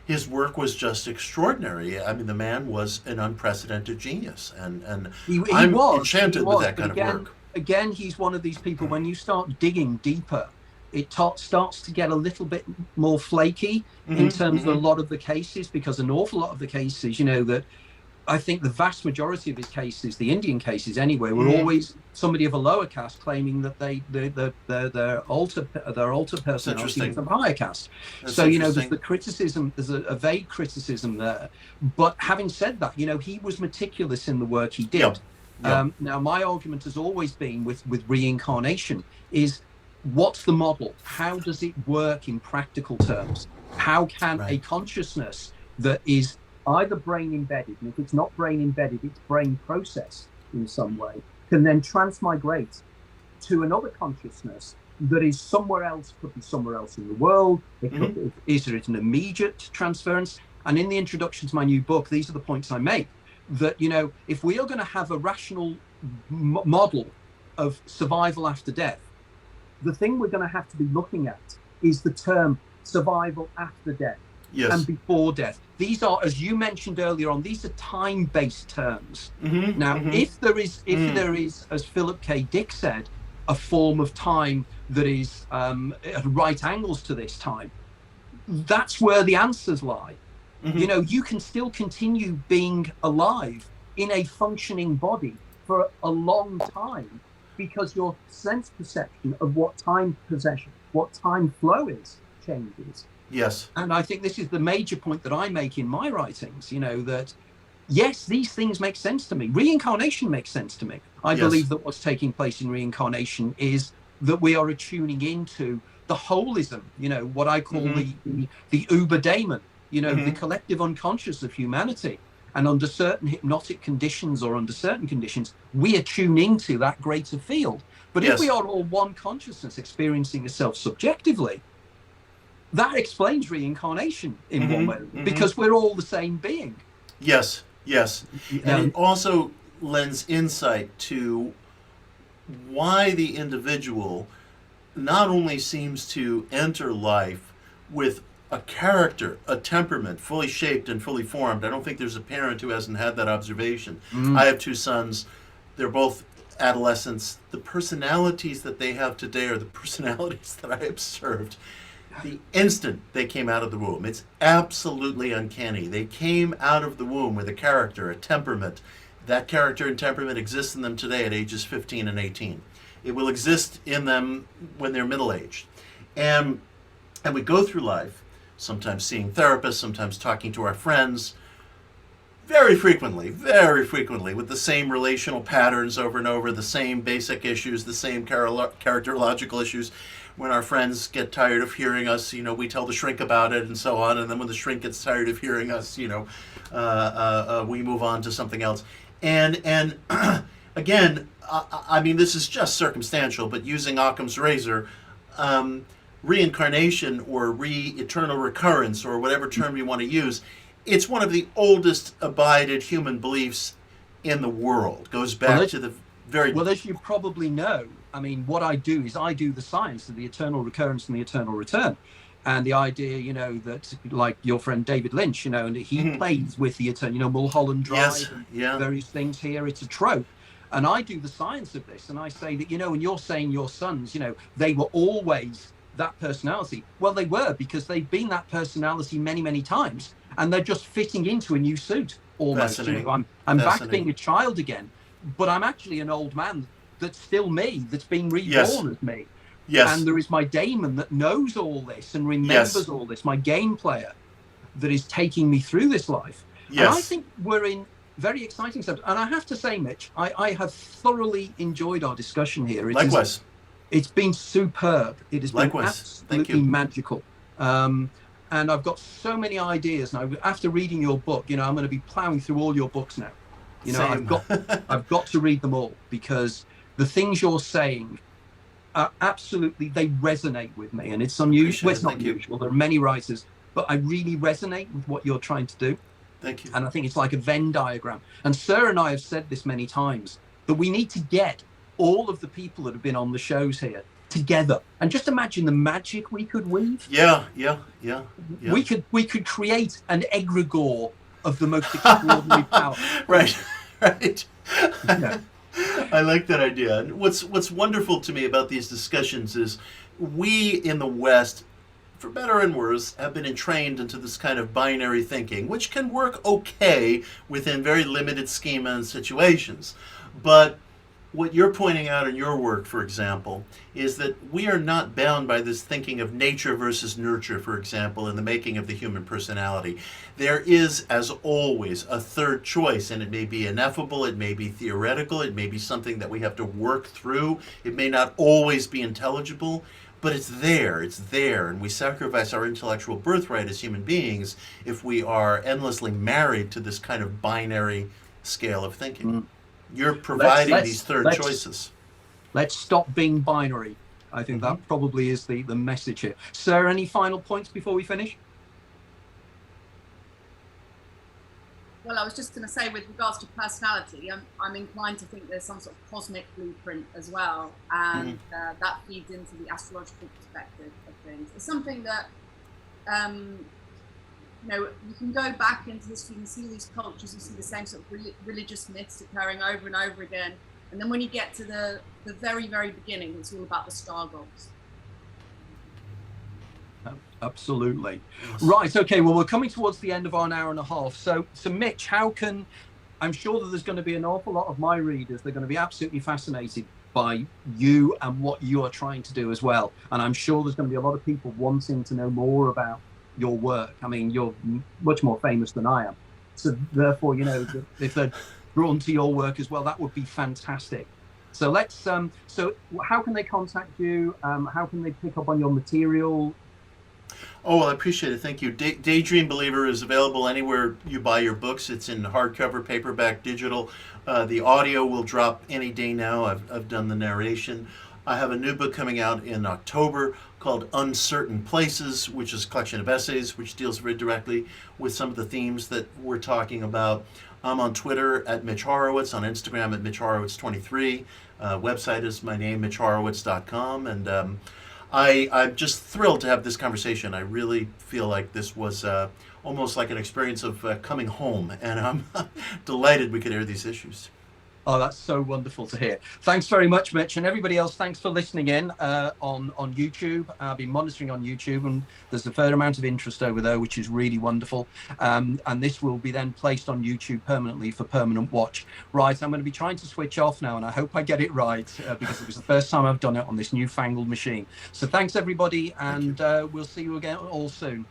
Speaker 2: his work was just extraordinary. I mean, the man was an unprecedented genius, and I'm enchanted with that kind of work.
Speaker 1: Again, he's one of these people, when you start digging deeper, it starts to get a little bit more flaky in terms of a lot of the cases, because an awful lot of the cases, you know, that I think the vast majority of his cases, the Indian cases anyway, were always somebody of a lower caste claiming that their alter personality was of a higher caste. So, you know, there's the criticism, there's a vague criticism there. But having said that, you know, he was meticulous in the work he did. Now, my argument has always been with reincarnation is, what's the model? How does it work in practical terms? How can a consciousness that is either brain embedded, and if it's not brain embedded, it's brain processed in some way, can then transmigrate to another consciousness that is somewhere else, could be somewhere else in the world. It could be, is it an immediate transference? And in the introduction to my new book, these are the points I make, that, you know, if we are going to have a rational model of survival after death, the thing we're going to have to be looking at is the term survival after death. And before death. These are, as you mentioned earlier on, these are time-based terms. Now, if there is, as Philip K. Dick said, a form of time that is at right angles to this time, that's where the answers lie. You know, you can still continue being alive in a functioning body for a long time, because your sense perception of what time possession, what time flow is, changes. And I think this is the major point that I make in my writings, you know, that yes, these things make sense to me. Reincarnation makes sense to me. I believe that what's taking place in reincarnation is that we are attuning into the holism, you know, what I call the Uberdaemon, you know, the collective unconscious of humanity. And under certain hypnotic conditions or under certain conditions, we attune into that greater field. But if we are all one consciousness experiencing a self subjectively, that explains reincarnation in one way, because we're all the same being. And
Speaker 2: it also lends insight to why the individual not only seems to enter life with a character, a temperament, fully shaped and fully formed. I don't think there's a parent who hasn't had that observation. I have two sons. They're both adolescents. The personalities that they have today are the personalities that I observed the instant they came out of the womb. It's absolutely uncanny. They came out of the womb with a character, a temperament. That character and temperament exists in them today at ages 15 and 18. It will exist in them when they're middle-aged. And we go through life, sometimes seeing therapists, sometimes talking to our friends, very frequently, with the same relational patterns over and over, the same basic issues, the same characterological issues. When our friends get tired of hearing us, you know, we tell the shrink about it and so on. And then when the shrink gets tired of hearing us, you know, we move on to something else. And again, I mean, this is just circumstantial, but using Occam's razor, reincarnation or eternal recurrence or whatever term you want to use, it's one of the oldest abided human beliefs in the world. Goes back to the very...
Speaker 1: Well, as you probably know, I mean, what I do is I do the science of the eternal recurrence and the eternal return. And the idea, you know, that like your friend David Lynch, you know, and he plays with the eternal, you know, Mulholland Drive and various things here. It's a trope. And I do the science of this. And I say that, you know, and you're saying your sons, you know, they were always that personality. Well, they were, because they've been that personality many, many times. And they're just fitting into a new suit almost. You know, I'm back being a child again, but I'm actually an old man that's still me, that's been reborn as me. And there is my daemon that knows all this and remembers all this, my game player that is taking me through this life. And I think we're in very exciting stuff. And I have to say, Mitch, I have thoroughly enjoyed our discussion here. It's been superb. It has been absolutely magical. And I've got so many ideas now. After reading your book, you know, I'm going to be plowing through all your books now. You know, I've got to read them all, because the things you're saying are absolutely, they resonate with me. And it's unusual. Well, it's not unusual. There are many writers, but I really resonate with what you're trying to do.
Speaker 2: Thank you.
Speaker 1: And I think it's like a Venn diagram. And Sarah and I have said this many times, that we need to get all of the people that have been on the shows here together. And just imagine the magic we could weave.
Speaker 2: Yeah.
Speaker 1: We could create an egregore of the most extraordinary power.
Speaker 2: Right.
Speaker 1: Yeah.
Speaker 2: I like that idea. And what's wonderful to me about these discussions is we in the West, for better and worse, have been entrained into this kind of binary thinking, which can work okay within very limited schema and situations. But what you're pointing out in your work, for example, is that we are not bound by this thinking of nature versus nurture, for example, in the making of the human personality. There is, as always, a third choice, and it may be ineffable, it may be theoretical, it may be something that we have to work through, it may not always be intelligible, but it's there, and we sacrifice our intellectual birthright as human beings if we are endlessly married to this kind of binary scale of thinking. You're providing these third choices.
Speaker 1: Let's stop being binary. I think that probably is the message here. Sir, any final points before we finish?
Speaker 3: Well, I was just going to say, with regards to personality, I'm inclined to think there's some sort of cosmic blueprint as well, and that feeds into the astrological perspective of things. It's something that you can go back into history and see these cultures, you see the same sort of religious myths occurring over and over again. And then when you get to the very, very beginning, it's all about the star gods.
Speaker 1: Absolutely. Yes. Right. Okay. Well, we're coming towards the end of our hour and a half. So Mitch, I'm sure that there's going to be an awful lot of my readers, they're going to be absolutely fascinated by you and what you are trying to do as well. And I'm sure there's going to be a lot of people wanting to know more about your work. I mean, you're much more famous than I am, so therefore, if they're drawn to your work as well, that would be fantastic. So let's so how can they contact you? How can they pick up on your material?
Speaker 2: Oh, well, I appreciate it. Thank you. Daydream Believer is available anywhere you buy your books. It's in hardcover, paperback, digital. The audio will drop any day now. I've done the narration. I have a new book coming out in October called Uncertain Places, which is a collection of essays which deals very directly with some of the themes that we're talking about. I'm on Twitter at Mitch Horowitz, on Instagram at Mitch Horowitz23. Website is my name, mitchhorowitz.com. And I'm just thrilled to have this conversation. I really feel like this was almost like an experience of coming home, and I'm delighted we could air these issues.
Speaker 1: Oh, that's so wonderful to hear. Thanks very much, Mitch, and everybody else. Thanks for listening in on YouTube. I've been monitoring on YouTube, and there's a fair amount of interest over there, which is really wonderful. And this will be then placed on YouTube permanently for permanent watch. Right, I'm going to be trying to switch off now, and I hope I get it right because it was the first time I've done it on this newfangled machine. So thanks, everybody, and we'll see you again all soon.